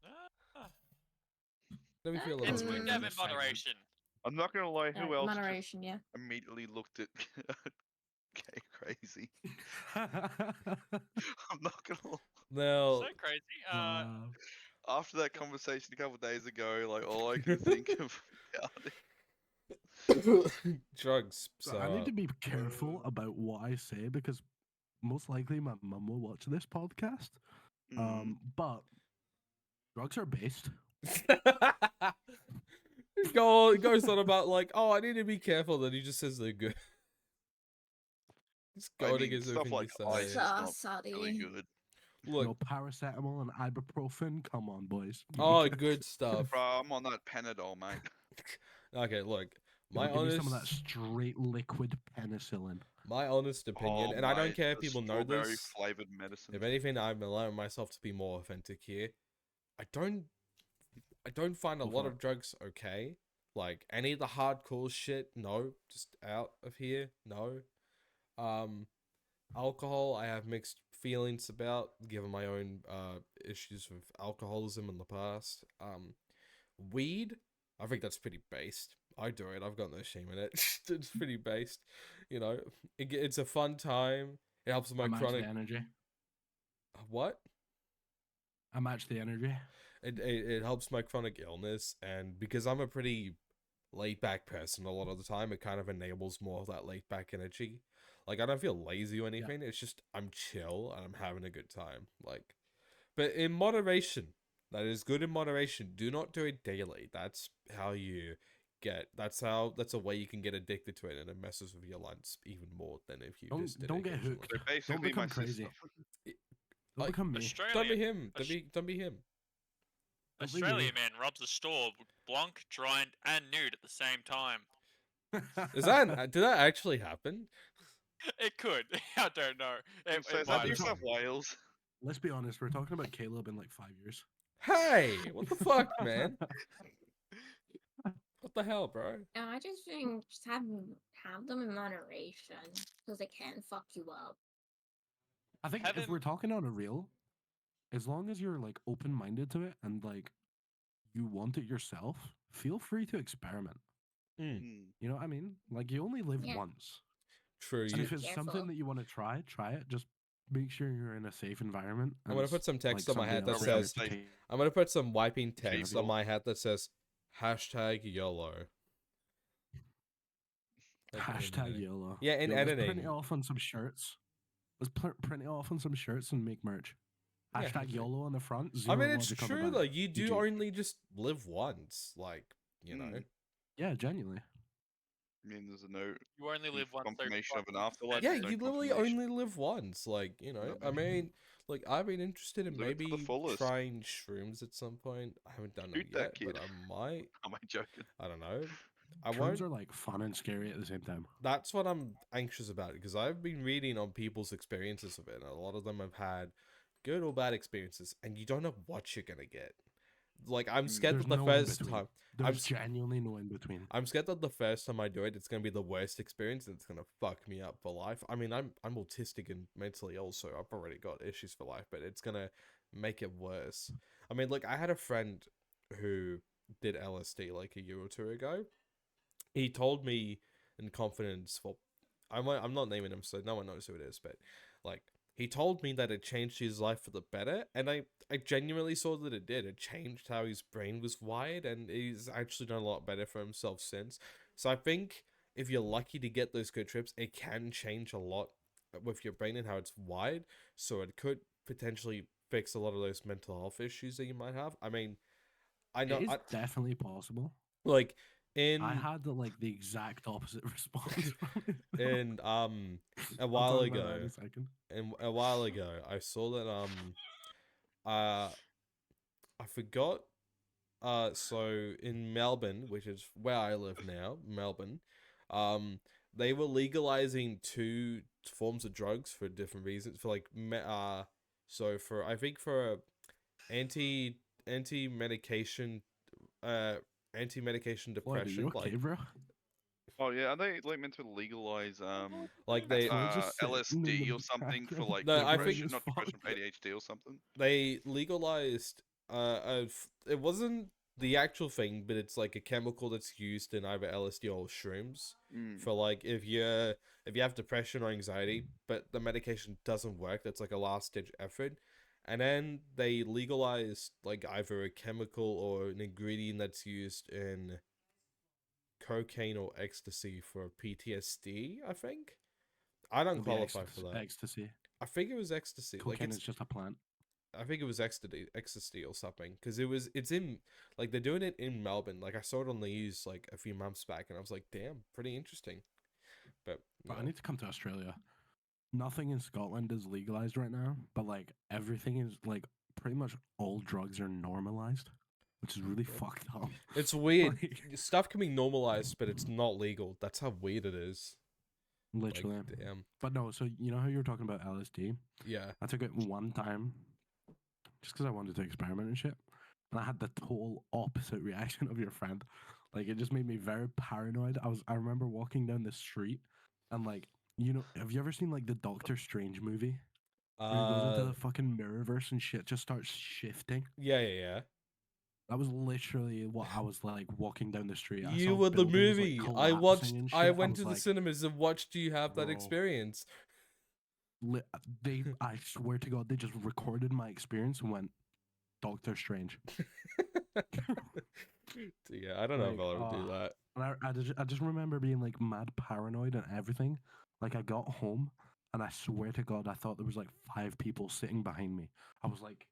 Ah, How do we feel about it's Mm. good drugs? to have this in segment. moderation. I'm not gonna lie. Who else just Moderation, yeah. immediately looked at gay crazy? I'm not gonna. Now, So crazy. After that conversation a couple of days ago, like all I could think of about it. drugs. So So, I need to be careful about what I say because most likely my mum will watch this podcast. But drugs are based. goes on about like, oh, I need to be careful. Then he just says they're good. Just I going mean, against stuff everything like you ice say. is not Sorry. really good. Look, No paracetamol and ibuprofen. Come on, boys. oh, good stuff. Bro, I'm on that Panadol, mate. Okay, look, Yo, my give me some of that honest, straight liquid penicillin. my honest opinion, Oh, and I don't mate, care if the people know strawberry this. flavored medicine. If anything, I'm allowing myself to be more authentic here. I don't find a Go lot for of it. drugs okay. Like any of the hardcore shit, no, just out of here, no. Um, alcohol, I have mixed feelings about, given my own issues with alcoholism in the past. Weed, I think that's pretty based. I do it. I've got no shame in it. It's pretty based. You know, it's a fun time. It helps with my I match chronic. the energy. What? I match the energy. It helps my chronic illness, and because I'm a pretty laid back person a lot of the time, it kind of enables more of that laid back energy. Like I don't feel lazy or anything. It's just I'm chill and I'm having a good time. Like, but in moderation. That is good in moderation. Do not do it daily. That's how you get. That's a way you can get addicted to it, and it messes with your lungs even more than if you just did Don't it get occasionally. hooked. They're basically become my crazy. sister. Don't Like, become me. Australian. Don't be him. Aus- Don't be him. Don't be Australian me. man robs a store, blanc, dried, and nude at the same time. Is that did that actually happen? It could. I don't know. It So is might that New have. South Wales? Let's be honest. We're talking about Caleb in like 5 years. Hey, what the fuck, man? What the hell, bro? No, I just think just have them in moderation because it can fuck you up. I think Have if him- we're talking on a real, as long as you're like open minded to it and like you want it yourself, feel free to experiment. You know what I mean? Like you only live Yeah. once. True. And You, if it's something Careful. that you want to try it. Just make sure you're in a safe environment. I'm gonna and put some text like on my somebody hat that else is there says. to take I'm gonna put some wiping care of text you. on my hat that says hashtag YOLO. Like, in hashtag editing. YOLO. Yeah, in Yo, let's print editing. it off on some shirts. Let's print it off on some shirts and make merch. Yeah, Hashtag hashtag- YOLO on the front. I Zero mean, it's logic on the true back. though. You do GG. only just live once, like you know. Yeah, genuinely. I mean, there's no You only live once. So confirmation fuck of an it. afterlife. Yeah, there's no you literally confirmation. only live once. Like you know, No. I mean, like I've been interested in Live it to the maybe fullest. trying shrooms at some point. I haven't done them Shoot that yet, but kid. I might. Am I joking? I don't know. I Shrooms won't. are like fun and scary at the same time. That's what I'm anxious about because I've been reading on people's experiences of it, and a lot of them have had good or bad experiences, and you don't know what you're gonna get. Like I'm scared There's that the no in first between. time There's genuinely no in between. I'm scared that the first time I do it, it's gonna be the worst experience and it's gonna fuck me up for life. I mean, I'm autistic and mentally ill, so I've already got issues for life, but it's gonna make it worse. I mean, like I had a friend who did LSD like a year or two ago. He told me in confidence for I'm not naming him, so no one knows who it is, but like he told me that it changed his life for the better, and I genuinely saw that it did. It changed how his brain was wired, and he's actually done a lot better for himself since. So I think if you're lucky to get those good trips, it can change a lot with your brain and how it's wired. So it could potentially fix a lot of those mental health issues that you might have. I mean, I know It is definitely possible. like in I had the exact opposite response from it. in a I'll while talk about that in ago. a second. And a while ago, I saw that I forgot. So in Melbourne, which is where I live now, Melbourne, they were legalizing two forms of drugs for different reasons. For like so for I think for anti anti-medication Floyd, are depression, you okay, bro? Oh yeah, are they like meant to legalize like they Floyd just sitting in the LSD or something for background, like No, I boring think- depression, as not fuck. depression, ADHD or something? they legalized it wasn't the actual thing, but it's like a chemical that's used in either LSD or shrooms Mm. for like if you have depression or anxiety, but the medication doesn't work, that's like a last ditch effort. And then they legalized like either a chemical or an ingredient that's used in cocaine or ecstasy for PTSD, I think. I don't It'll be qualify for that. Ecstasy. I think it was ecstasy. Like Cocaine it's is just a plant. I think it was ecstasy or something because it's in like they're doing it in Melbourne. Like I saw it on the news like a few months back, and I was like, damn, pretty interesting. But But I no. need to come to Australia. Nothing in Scotland is legalized right now, but like everything is like pretty much all drugs are normalized, which is really fucked up. It's weird. Like, Stuff can be normalized, but it's not legal. That's how weird it is. literally. Like, damn. But no, so you know how you were talking about LSD? Yeah. I took it one time just because I wanted to experiment and shit. And I had the total opposite reaction of your friend. Like it just made me very paranoid. I remember walking down the street and like, you know, have you ever seen like the Doctor Strange movie? Where he goes into the fucking mirrorverse and shit just starts shifting. yeah. That was literally what I was like walking down the street. I You saw were the buildings, like, movie. collapsing and I shit. went was to the like, cinemas and watched you have that bro. experience. I swear to God, they just recorded my experience and went, Doctor Strange. Yeah, I don't know if Like, I'll ever do that. And I just remember being like mad paranoid and everything. Like I got home and I swear to God, I thought there was like 5 people sitting behind me. I was like,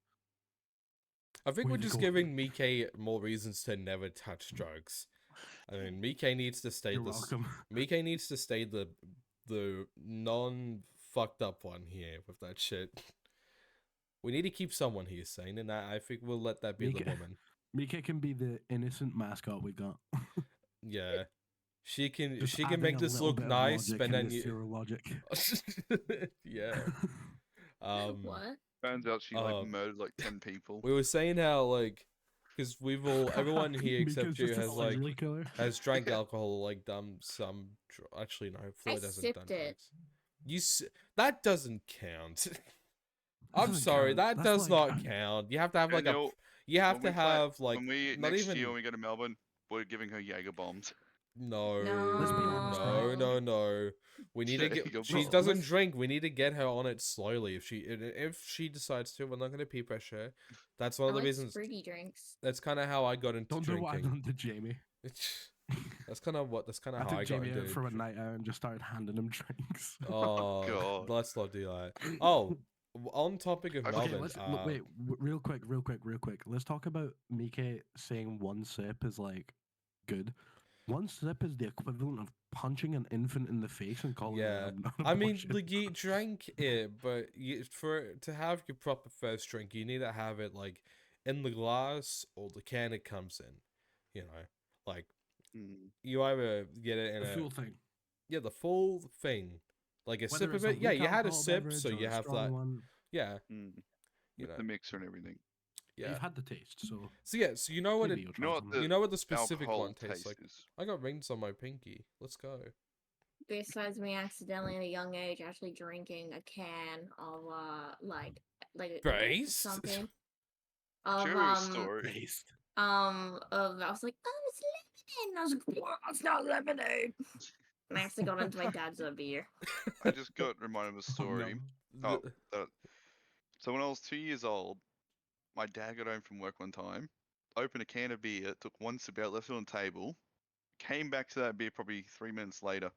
I think Where we're you just going? giving Mike more reasons to never touch drugs. I mean, Mike needs to stay "You're this. welcome." Mike needs to stay the non fucked up one here with that shit. We need to keep someone here sane, and I think we'll let that be the Mika- woman. Mika can be the innocent mascot we got. Yeah, she can Just make adding a this little look bit of nice, logic but then into you. zero logic. Yeah. What? Turns out she like Um, murdered like 10 people. We were saying how like, because everyone here except Mika's you just a has like serial killer. has drank alcohol, like done some. Actually, no, Floyd hasn't done sipped it. drugs. That doesn't count. I'm Doesn't sorry, count. that That's does like- not count. You have to have like Daniel, you have when to we plan- have like when we not next even year when we go to Melbourne, we're giving her Jaeger bombs. no, Let's be honest, no, right? no. We need to get. Jaeger She bombs. doesn't Let's- drink. We need to get her on it slowly. If she decides to, we're not going to peer pressure her. That's one I of the like reasons. fruity drinks. That's kind of how I got into Don't do what I've drinking. done to Jamie. That's kind of I how took I got Jamie into. out for a night out and just started handing him drinks. Oh, God. let's not do that. Oh, on topic of Okay, Melbourne. Okay, let's wait. Real quick. Let's talk about Mike saying one sip is like good. One sip is the equivalent of punching an infant in the face and calling Yeah. it an I mean, abortion. like you drank it, but to have your proper first drink, you need to have it like in the glass or the can it comes in. You know, like Mm. you either get it in the a full thing. the full thing, like a Whether sip it's of a it. Yeah, weak you had a alcohol sip, beverage so or you a have strong that. one. Yeah, Mm. you With know, the mixer and everything. yeah. You've had the taste, so So yeah, so you know what maybe it, you'll You know try what something. you know what the specific Alcohol one tastes like. is. I got rings on my pinky. Let's go. Besides me accidentally at a young age actually drinking a can of like Based? something of True story. Taste. of I was like, oh, it's lemonade, and I was like, "What? It's not lemonade." And I actually got into my dad's beer. I just got reminded of a Oh, no. story. Oh, The- so when I was 2 years old, my dad got home from work one time, opened a can of beer, took one sip out, left it on the table, came back to that beer probably 3 minutes later.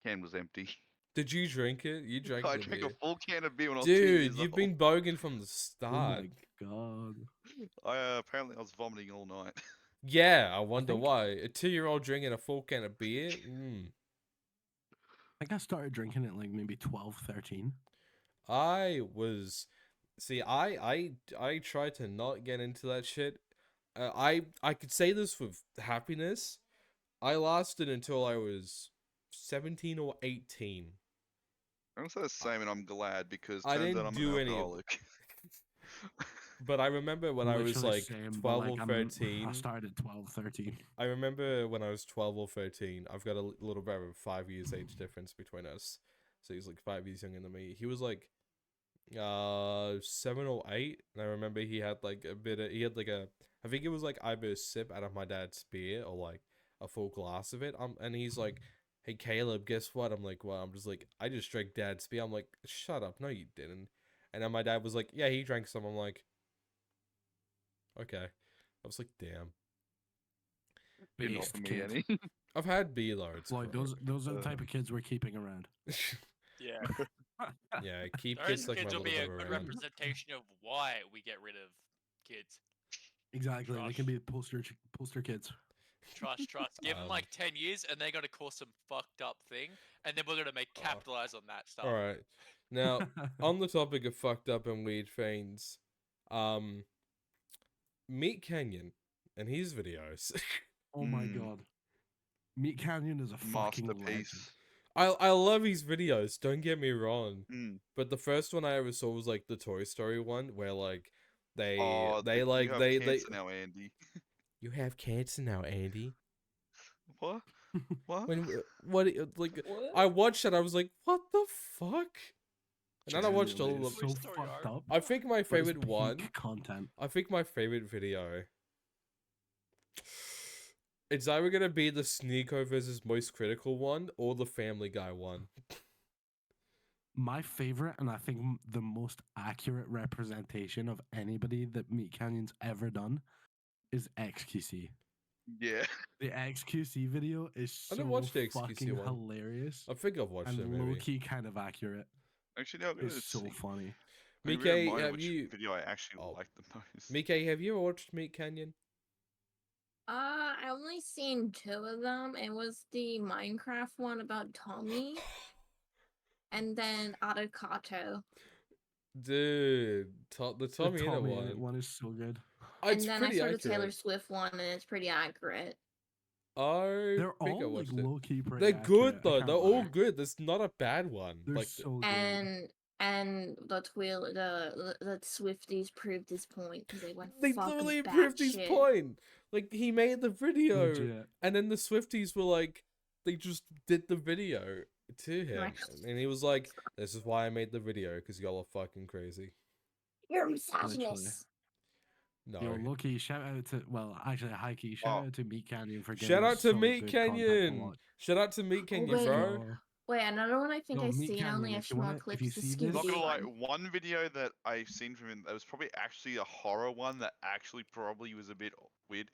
Can was empty. Did you drink it? You drank I the drank beer. a full can of beer when I was 2 Dude, years you've old. been bogan from the Oh start. my god. Apparently I was vomiting all night. Yeah, I wonder think- why. A 2-year-old drinking a full can of beer? I think I started drinking at like maybe 12, 13. I was see, I tried to not get into that shit. I could say this with happiness. I lasted until I was 17 or 18. I'm gonna say the same, and I'm glad because I turns didn't out I'm do an any of- alcoholic. But I remember when I was Literally like same, but 12 like or I 13. started at 12, 13. I remember when I was 12 or 13. I've got a little bit of a 5 years age difference between us. So he's like 5 years younger than me. He was like 7 or 8, and I remember he had like I think it was like either a sip out of my dad's beer or like a full glass of it. And he's like, "Hey Caleb, guess what?" I'm like, "Well," I'm just like, "I just drank dad's beer." I'm like, "Shut up, no you didn't." And then my dad was like, "Yeah, he drank some." I'm like, "Okay." I was like, "Damn." You're not Based for me, kid. Annie. I've had beer loads. Like bro. those are the type of kids we're keeping around. Yeah. Yeah, keep Those kids like my kids will little be a brother good around. representation of why we get rid of kids. Exactly. They Trust. can be poster kids. Trust. Give them Um, like 10 years and they're going to cause some fucked up thing. And then we're going to make capitalize on that stuff. All right. Now, on the topic of fucked up and weird things, meet Kenyon and his videos. Oh my Mm. god. Meat Canyon is a fucking legend. Masterpiece. I love his videos. Don't get me wrong, Mm. but the first one I ever saw was like the Toy Story one, where like Oh, they you like have they cancer now, Andy. you have cancer now, Andy. What? What? What like I watched it. I was like, what the fuck? And then I watched all Genuinely, of it's them. so Toy Story fucked art. up. I think my but it's favorite peak one. content. I think my favorite video. It's either gonna be the Sneeko versus Most Critical one or the Family Guy one. My favorite, and I think the most accurate representation of anybody that Meat Canyon's ever done, is XQC. Yeah. The XQC video is I so didn't watch the XQC fucking one. hilarious I think I've watched it and low maybe. key kind of accurate. Actually, now I'm gonna It's so see. funny. I'm gonna Mike, remind have which you? video I actually Oh. like the most. Mike, have you ever watched Meat Canyon? I only seen 2 of them. It was the Minecraft one about Tommy, and then Avocado. Dude, the Tommy in it Tommy in it one. one is so good. It's And then I pretty saw the Taylor accurate. Swift one, and it's pretty accurate. I They're think I all like watched it. low key pretty They're good accurate, I though. can't They're all lie. good. There's not a bad one. They're Like so good. And the Swifties proved this point because they went they fucking literally proved his batshit. point. Like he made the video, Legit. and then the Swifties were like, they just did the video to him, Right. and he was like, "This is why I made the video because y'all are fucking crazy." You're a misogynist. No. Yo, low-key, shout out to, well, actually, high-key, shout out to Meat Canyon for giving Shout out us to some Meat good content to Canyon. watch. Shout out to Meat Canyon, wait. bro. So, Wait, another one I think Yo, I Meat seen. I only Canyon, have if you small wanna- if you clips. The see Scooby this- Not gonna lie, one. one video that I've seen from him that was probably actually a horror one that actually probably was a bit weird.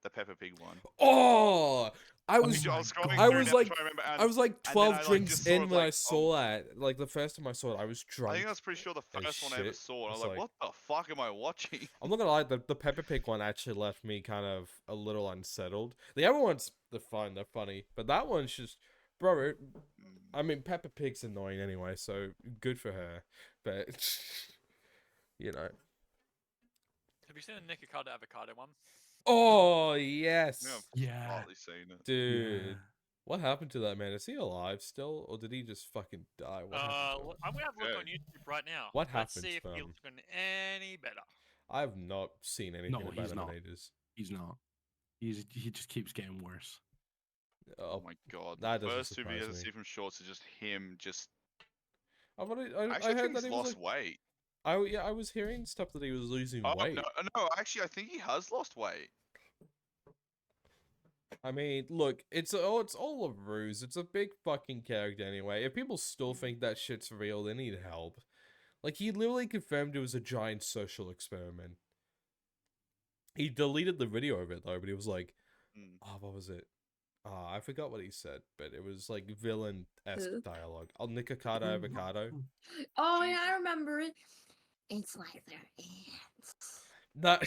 The Peppa Pig one. Oh, I was I was scrolling I through was now like trying to remember, I was like and then 12 I, like, drinks just sort in of when I like, saw that. Like the first time I saw it, I was I drunk. think I was pretty sure the as first one I ever shit. saw, and I was It's like, like- what the fuck am I watching? I'm not gonna lie, the Peppa Pig one actually left me kind of a little unsettled. The other ones, they're fun, they're funny, but that one's just, bro. I mean, Peppa Pig's annoying anyway, so good for her. But you know, Have you seen the Nikocado Avocado one? oh yes, Yeah, Yeah. partly seen it. dude. Yeah. What happened to that man? Is he alive still, or did he just fucking die? What happened to him? I'm gonna have a look Yeah. on YouTube right now. What Let's happened see if to he's him? looking any better. I've not seen anything No, about he's him not. in ages. He's not. He just keeps getting worse. Oh Oh, my god. that The doesn't first two surprise videos I me. see from shorts are just him just I actually I I heard think that he's he was lost like, weight. I was hearing stuff that he was losing Oh weight. no, actually I think he has lost weight. I mean, look, it's all a ruse. It's a big fucking character anyway. If people still think that shit's real, they need help. Like, he literally confirmed it was a giant social experiment. He deleted the video of it though, but he was like, Mm. oh, what was it? I forgot what he said, but it was like villain-esque Who? dialogue. Oh, Nikocado Avocado. Oh yeah, Jesus. I remember it. It's like they're ants. That.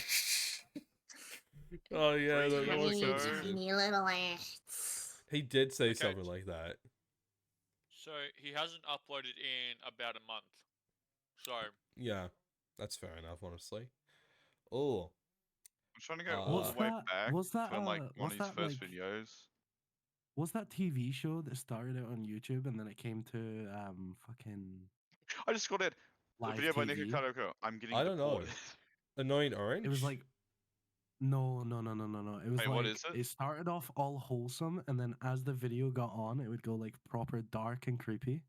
Oh yeah, Crazy that was episode. so Tiny, good. tiny little ants. He did say Okay. something like that. So he hasn't uploaded in about a month. So Yeah, that's fair enough, honestly. Oh, I'm trying to go Uh, all Was the way that- back was that, from like one was of his that, first like- videos. Was that TV show that started out on YouTube and then it came to fucking I just got it. The live video by TV? Nikocado. I'm getting I don't know. deported. Annoying orange. It was like no. It was Wait, what like is it? it started off all wholesome, and then as the video got on, it would go like proper dark and creepy.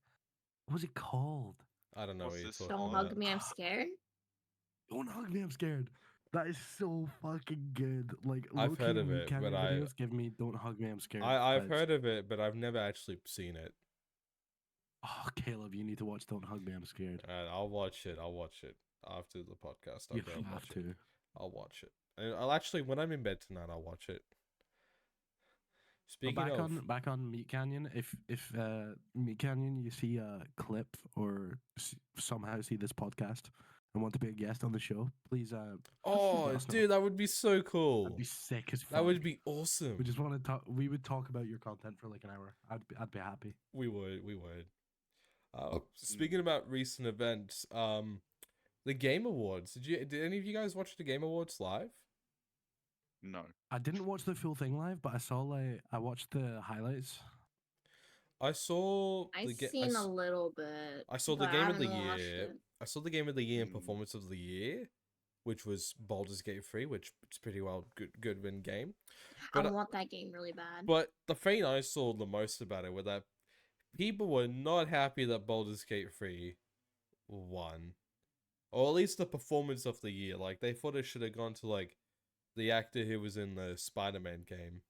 What was it called? I don't know What's what you're this talking Don't on? hug me, I'm scared. Don't hug me, I'm scared. That is so fucking good. Like I've heard low-key of Meat it, Canyon but videos give me "Don't hug me, I'm scared." I've vibes. heard of it, but I've never actually seen it. Oh, Caleb, you need to watch "Don't Hug Me, I'm Scared." And I'll watch it. I'll watch it after the podcast. I'll You go have watch it. to. I'll watch it. And I'll actually, when I'm in bed tonight, I'll watch it. But Speaking of, back on Meat Canyon, if Meat Canyon you see a clip or somehow see this podcast and want to be a guest on the show, please oh, let us know. dude, that would be so That'd cool. be sick as fuck. That would be awesome. We just want to talk. We would talk about your content for like an hour. I'd be happy. We would. Speaking about recent events, the Game Awards. Did any of you guys watch the Game Awards live? No. I didn't watch the full thing live, but I watched the highlights. I saw I've seen a little bit. I saw the but I Game of the haven't watched Year. it. I saw the Game of the Year and Mm. Performance of the Year, which was Baldur's Gate 3, which is pretty well good win game. But I want that game really bad. But the thing I saw the most about it was that people were not happy that Baldur's Gate 3 won. Or at least the performance of the year. Like, they thought it should have gone to, like, the actor who was in the Spider-Man game.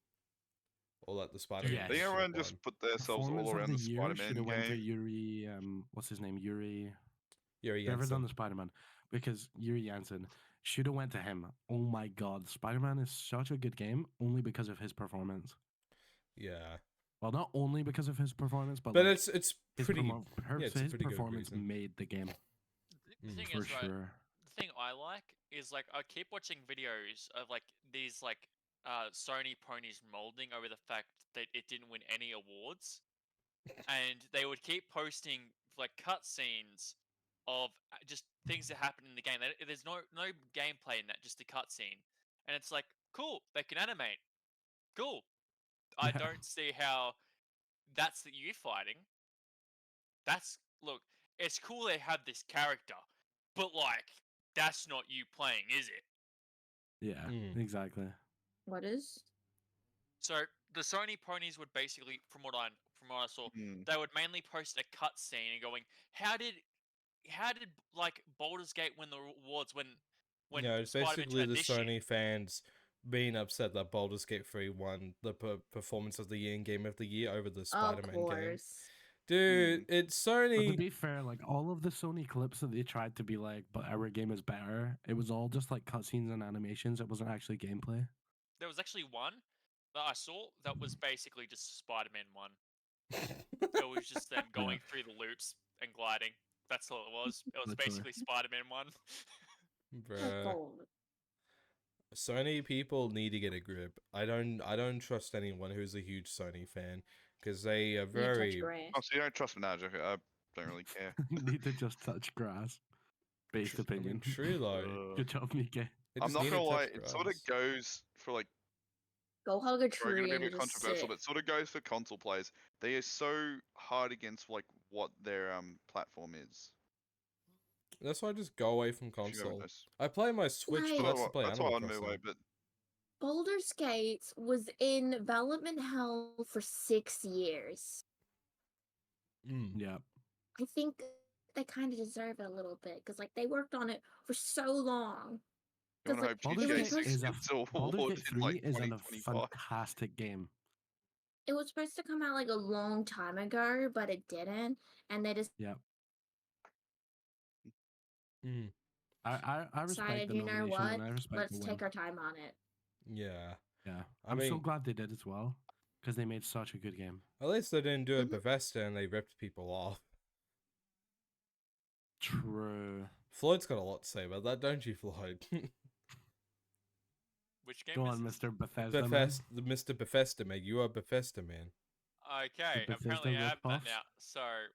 Or, like, the Spider-Man Yes. game They should have everyone just won. put themselves Performance all of around the the year should Spider-Man have went to game. Yuri. What's his name? Yuri. Yuri Whoever done Jensen. the Spider-Man, because Yuri Jansen should have went to him. Oh my god, Spider-Man is such a good game only because of his performance. Yeah. Well, not only because of his performance, but But like, it's his, pretty... his pretty good performance reason. made the game The thing for is, right, sure. the thing I like is like I keep watching videos of like these like Sony ponies molding over the fact that it didn't win any awards, and they would keep posting like cutscenes of just things that happen in the game. There's no gameplay in that, just a cutscene, and it's like cool. They can animate, cool. I Yeah. don't see how that's the you fighting. That's look. It's cool they have this character, but like that's not you playing, is it? Yeah, Mm. exactly. What is? So the Sony ponies would basically, from what I saw, Mm. they would mainly post a cutscene and going, how did like Baldur's Gate win the awards when Yeah, it's Spider-Man basically the this year? Sony fans being upset that Baldur's Gate 3 won the Performance of the Year and Game of the Year over the Of Spider-Man game. course. Dude, it's But to Sony. be fair, like all of the Sony clips that they tried to be like, but our game is better. It was all just like cutscenes and animations. It wasn't actually gameplay. There was actually one that I saw that was basically just Spider-Man 1. It was just them going through the loops and gliding. That's all it was. It was Literally. basically Spider-Man 1. Bruh. Oh, Sony people need to get a grip. I don't trust anyone who's a huge Sony fan because they are you touch very grass. Oh, so you don't trust Minaj? Okay, I don't really care. Need to just touch grass. Based I opinion. mean, true though. Uh, Good job, Mike. They I'm just not need to gonna lie, touch it sort of grass. goes for like Go hug a we're gonna tree be a and bit just controversial, sit. but sort of goes for console players. They are so hard against like what their platform is. That's why I just go away from If you haven't console. noticed. I play my Switch, Like- but That's that's to play why Animal I move away, Crossing. but Baldur's Gate was in development hell for 6 years. Mm. Yeah. I think they kind of deserve it a little bit because like they worked on it for so long. you want to like, hope it GTA was 6 is a gets an Baldur's award Gate in 3 like is a 2025. fantastic game. It was supposed to come out like a long time ago, but it didn't, and they just Yeah. Mm. I respect decided, the you know nomination what? and I respect Let's the take win. our time on it. Yeah. Yeah. I I'm so mean- glad they did as well because they made such a good game. At least they didn't do it Mhm. Bethesda and they ripped people off. True. Floyd's got a lot to say about that, don't you, Floyd? Which game Go is on, this? Mr. Bethesda. man. Bethesda, Mr. Bethesda, man. You are Bethesda, man. Okay, Bethesda apparently I have that rip-offs? now. So,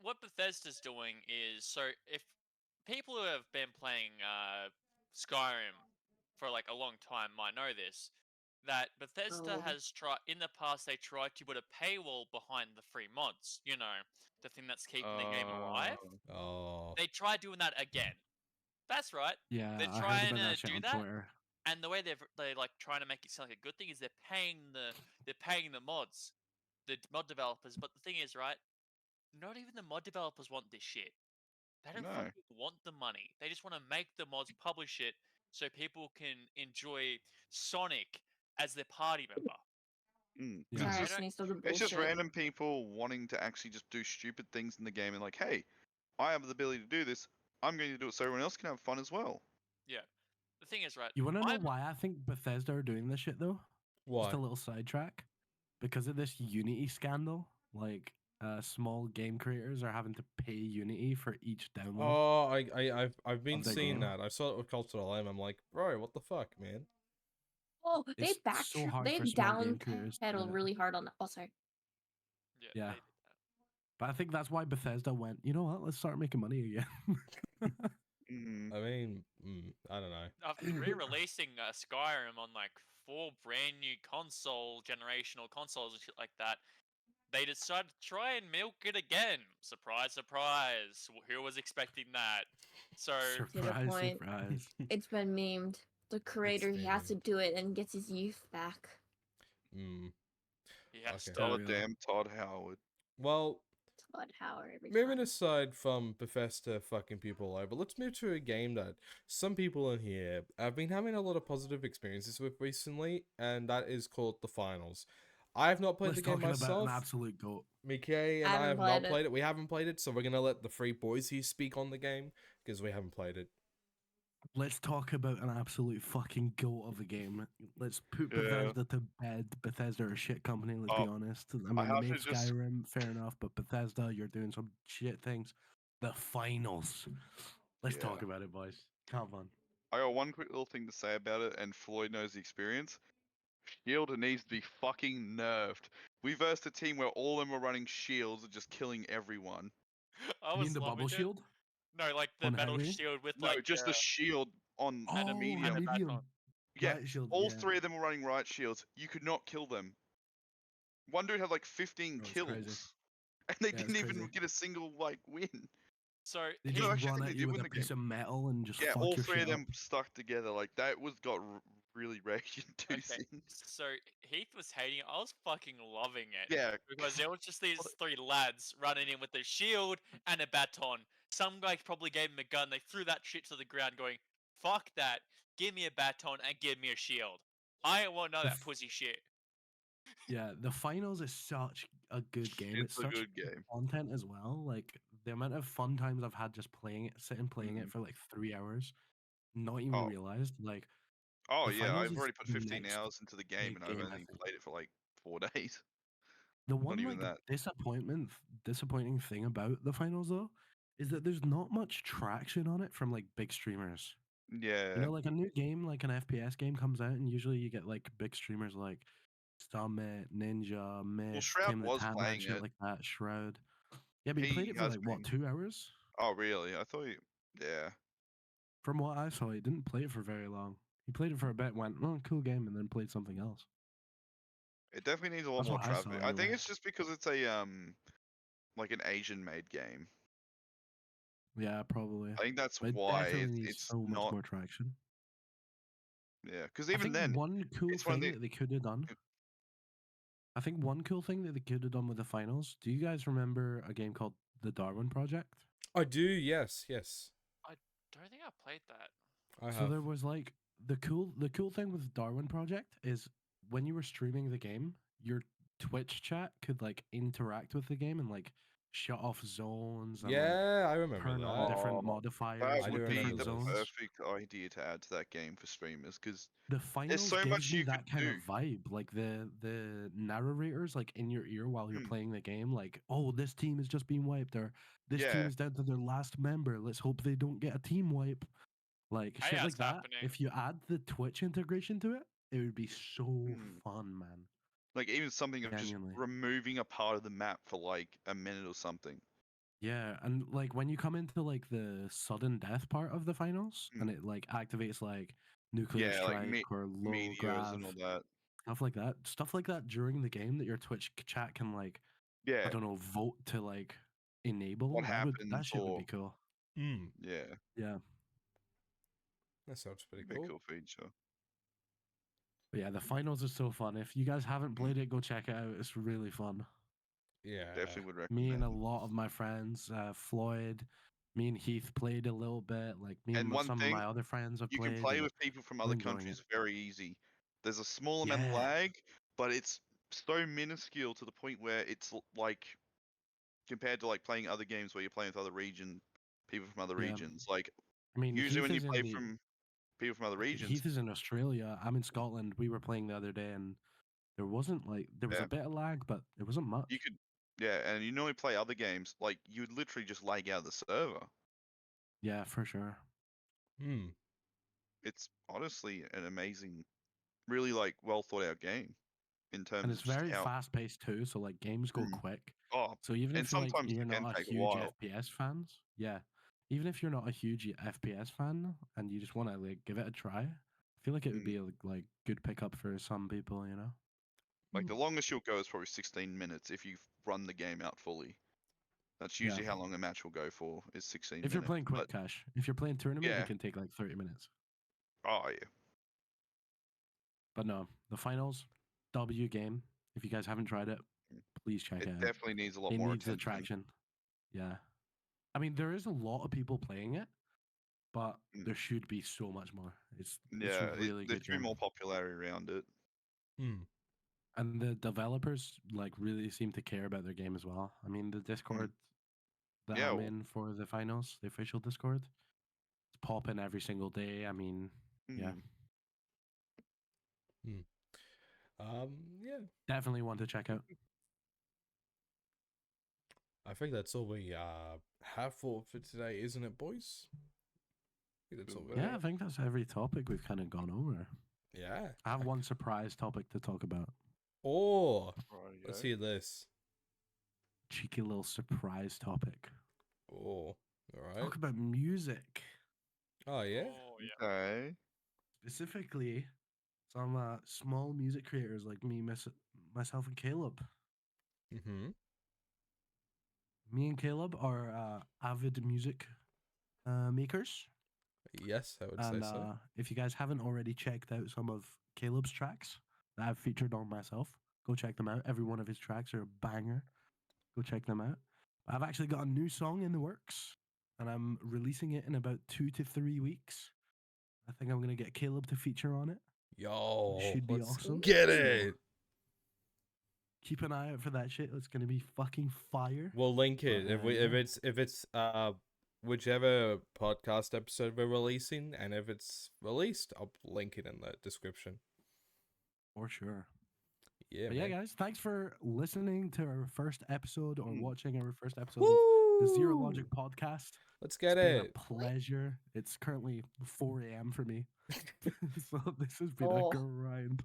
what Bethesda's doing is, so if people who have been playing Skyrim for like a long time might know this, that Bethesda Oh. has tried in the past. They tried to put a paywall behind the free mods. You know, the thing that's keeping the game alive. Oh. They tried doing that again. That's right. Yeah, They're I heard trying about that to shit do on that, Twitter. and the way they're like trying to make it sound like a good thing is they're paying the mods, the mod developers. But the thing is, right? Not even the mod developers want this shit. They don't No. fucking want the money. They just want to make the mods, publish it, so people can enjoy Sonic as their party member. Mm. Yeah. They Sorry, I don't. sneezed on the It's just bullshit. random people wanting to actually just do stupid things in the game and like, hey, I have the ability to do this. I'm going to do it so everyone else can have fun as well. Yeah. The thing is, right? You want to know I'm why I think Bethesda are doing this shit though? Why? Just a little sidetrack. Because of this Unity scandal, like small game creators are having to pay Unity for each download. Oh, I've been Of the seeing game. that. I saw it with Cultural M. I'm like, bro, what the fuck, man? Oh, they It's so hard they for small game creators to do downpedaled it. really hard on. Oh, sorry. yeah. Yeah. They did that. But I think that's why Bethesda went, you know what, let's start making money again. Mm. I mean, I don't know. After re-releasing Skyrim on like 4 brand new generational consoles and shit like that, they decided to try and milk it again. Surprise, surprise. Who was expecting that? So Surprise, point. surprise. It's been memed. The creator, he been has to memed. do it and gets his youth back. Mm. he has Okay. to. Oh, Oh, damn Todd Howard. Well, Todd Howard every moving time. aside from Bethesda fucking people over, let's move to a game that some people in here have been having a lot of positive experiences with recently, and that is called The Finals. I have not played Let's the game talking about myself. an absolute goat. Mickey and I I haven't have not played it. played it. We haven't played it, so we're gonna let the three boys here speak on the game because we haven't played it. Let's talk about an absolute fucking goat of a game. Let's put Yeah. Bethesda to bed. Bethesda are a shit company, let's be honest. I mean, they have made to just- Skyrim, fair enough, but Bethesda, you're doing some shit things. The Finals. Let's talk Yeah. about it, boys. Come on. I got one quick little thing to say about it, and Floyd knows the experience. Shield needs to be fucking nerfed. We versed a team where all of them were running shields and just killing everyone. I You was mean the loving bubble it. shield? No, like the On metal heavy? shield with No, like just the shield on And a Oh, medium. a And a medium. baton. Yeah, Riot shield. all yeah. 3 of them were running riot shields. You could not kill them. One dude had like 15 Oh, it's crazy. kills, and they Yeah, it's didn't even crazy. get a single like win. So They he, No, just actually, I run think at they you did with win a the piece game. of metal and just Yeah, fuck all your 3 shit of them up. stuck together. Like that was got really rage inducing. okay, so Heath was hating it. I was fucking loving it. Yeah, Because there was just these 3 lads running in with a shield and a baton. Some guy probably gave him a gun. They threw that shit to the ground, going, "Fuck that! Give me a baton and give me a shield. I don't want none The of that pussy shit." Yeah, the finals is such a good game. it's a such good game. content as well. Like the amount of fun times I've had just playing it, sitting playing it Mhm. for like 3 hours, not even Oh. realized. Like Oh the yeah, finals I've is already put the 15 next hours into the game, big and I've game, I only think. played it for like 4 days. The Not one even like that. disappointing thing about the finals though is that there's not much traction on it from like big streamers. Yeah. You know, like a new game, like an FPS game comes out, and usually you get like big streamers like Summit, Ninja, Mist, Shroud Tim the was Tatman, playing shit it. like that, Shroud. Yeah, but you played He it for has like what, been. 2 hours? Oh really? I thought he. Yeah. From what I saw, he didn't play it for very long. He played it for a bit, went, "Oh, cool game," and then played something else. It definitely needs a lot That's more what I saw traffic. I think anyway. it's just because it's a like an Asian made game. Yeah, probably. I think that's But it why definitely needs it's so much not. more traction. Yeah, because I even think then, one cool it's one of thing the. that they could have done. I think one cool thing that they could have done with the finals. Do you guys remember a game called The Darwin Project? I do, yes. I don't think I played that. I So have. there was like the cool thing with Darwin Project is when you were streaming the game, your Twitch chat could like interact with the game and like shut off zones and like Yeah, I remember turn on that. different Oh, modifiers that I do in would be different remember the this. zones. perfect idea to add to that game for streamers, because The there's finals so gives much me you could that kind do. of vibe, like the narrators like in your ear while you're Hmm. playing the game, like, oh, this team has just been wiped, or this team Yeah. is down to their last member. Let's hope they don't get a team wipe. Like Hey, shit that's like that. happening. If you add the Twitch integration to it, it would be so Hmm. fun, man. Like even something of just Genuinely. removing a part of the map for like a minute or something. Yeah, and like when you come into like the sudden death part of the finals, and it like activates like nuclear Yeah, like strike or low meteors grav, and all that. stuff like that during the game that your Twitch chat can like, I Yeah. don't know, vote to like enable. What That happens shit would or be cool. Mm. yeah. Yeah. That sounds pretty Be a cool. cool feature. But yeah, the finals are so fun. If you guys haven't played it, go check it out. It's really fun. Yeah. Definitely would Me recommend. and a lot of my friends, Floyd, me and Heath played a little bit. Like me And one some thing, of my other friends have you can played. play And with people from we're other enjoying countries it. very easy. There's a small amount of Yeah. lag, but it's so minuscule to the point where it's like compared to like playing other games where you're playing with other people from other Yeah. regions. Like I mean, usually Heath when you is in play the from people from other regions, Heath is in Australia. I'm in Scotland. We were playing the other day, and there was yeah, a bit of lag, but it wasn't much. you could, yeah, and you normally play other games, like you'd literally just lag out of the server. Yeah, for sure. Hmm. It's honestly an amazing, really like well thought out game in And terms it's of just very how. fast paced too. So like games go Mm. quick. Oh, So even and if like sometimes you're it can not a take a huge while. FPS fans, yeah, even if you're not a huge FPS fan and you just want to like give it a try, I feel like it would Mm. be a like good pickup for some people. Like the longest you'll go is probably 16 minutes if you run the game out fully. That's Yeah. usually how long a match will go for, is 16 If you're minutes. playing quick But cash, if you're playing tournament, yeah, it can take like 30 minutes. oh yeah, But no, the finals, W game. If you guys haven't tried it, Mm. please check it it out. definitely needs a lot It more needs the attention. traction. Yeah. I mean, there is a lot of people playing it, but Mm. there should be so much more. It's Yeah, a really there good should be game. more popularity around it. Hmm. And the developers like really seem to care about their game as well. I mean, the Discord that Yeah, I'm well, in for the finals, the official Discord, it's popping every single day. I mean, yeah, mm, Hmm. Yeah. definitely want to check out. I think that's all we have for today, isn't it, boys? I think that's all we Yeah, I got. think that's every topic we've kind of gone over. Yeah. I have one surprise topic to talk about. Oh, let's rightio. hear this. Cheeky little surprise topic. Oh, all right. Talk about music. Oh yeah. Oh yeah. Okay. Specifically, some small music creators like me, myself, and Caleb. Mm-hmm. Me and Caleb are avid music makers. Yes, I would say And so. if you guys haven't already checked out some of Caleb's tracks that I've featured on myself, go check them out. Every one of his tracks are a banger. Go check them out. I've actually got a new song in the works, and I'm releasing it in about 2 to 3 weeks. I think I'm gonna get Caleb to feature on it. Yo, Should be let's awesome. get So, it. keep an eye out for that shit. It's gonna be fucking fire. We'll link it But, if it's whichever podcast episode we're releasing, and if it's released, I'll link it in the description. For sure. Yeah, But yeah, man. guys, thanks for listening to our first episode or Mm. watching our first episode of the Zero Logic Woo! podcast. Let's get It's been it. a pleasure. It's currently 4 a.m. for me, so this has been Oh. a grind.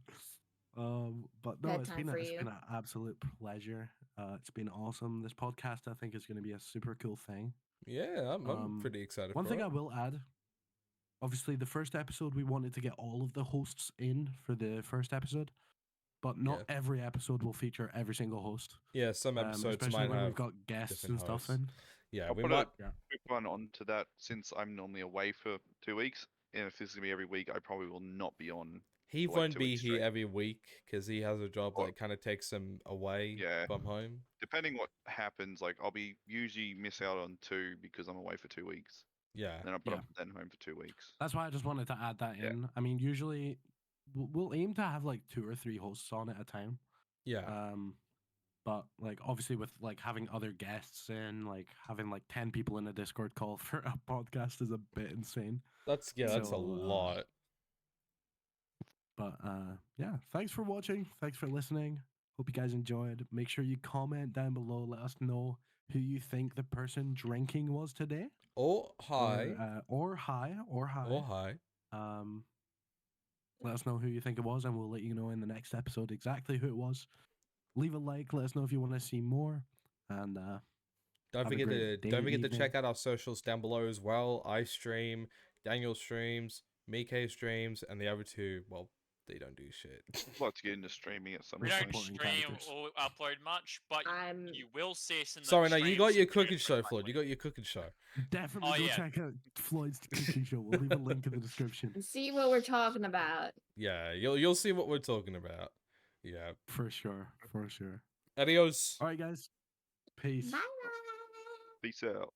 But no, Bedtime for it's you. been an absolute pleasure. It's been awesome. This podcast, I think, is going to be a super cool thing. Yeah, I'm Um, pretty excited One for thing it. I will add, obviously, the first episode we wanted to get all of the hosts in for the first episode, but not Yeah. every episode will feature every single host. Yeah, some episodes Especially might when have we've got guests different and stuff hosts. in. Yeah, I'll we put might. a quick one onto that since I'm normally away for 2 weeks, and if this is gonna be every week, I probably will not be on. He for, like, won't 2 be weeks here straight. every week because he has a job Or- that kind of takes him away Yeah. from home. Depending what happens, like I'll be usually miss out on 2 because I'm away for 2 weeks. Yeah. Then Yeah. I'm then home for 2 weeks. That's why I just wanted to add that Yeah. in. I mean, usually we'll aim to have like 2 or 3 hosts on at a time. Yeah. But like obviously with like having other guests in, like having like 10 people in a Discord call for a podcast is a bit insane. That's a So, lot. But yeah, thanks for watching. Thanks for listening. Hope you guys enjoyed. Make sure you comment down below. Let us know who you think the person drinking was today. Oh hi. Or hi. Oh hi. Let us know who you think it was, and we'll let you know in the next episode exactly who it was. Leave a like. Let us know if you want to see more. And Don't have a forget great to day, check evening. out our socials down below as well. I stream, Daniel streams, Mike streams, and the other two, well, they don't do shit. I'd like to get into streaming at some We We're don't point. supporting stream characters. or upload much, but I'm you will see us in the Sorry, no, you got streams your and videos cooking show, pretty Floyd. You likely. got your cooking show. Definitely Oh, go yeah. check out Floyd's cooking show. We'll leave a link in the description. see what we're talking about. Yeah, you'll see what we're talking about. Yeah. For sure. For sure. Adios. All right, guys. Peace. Bye. Peace out.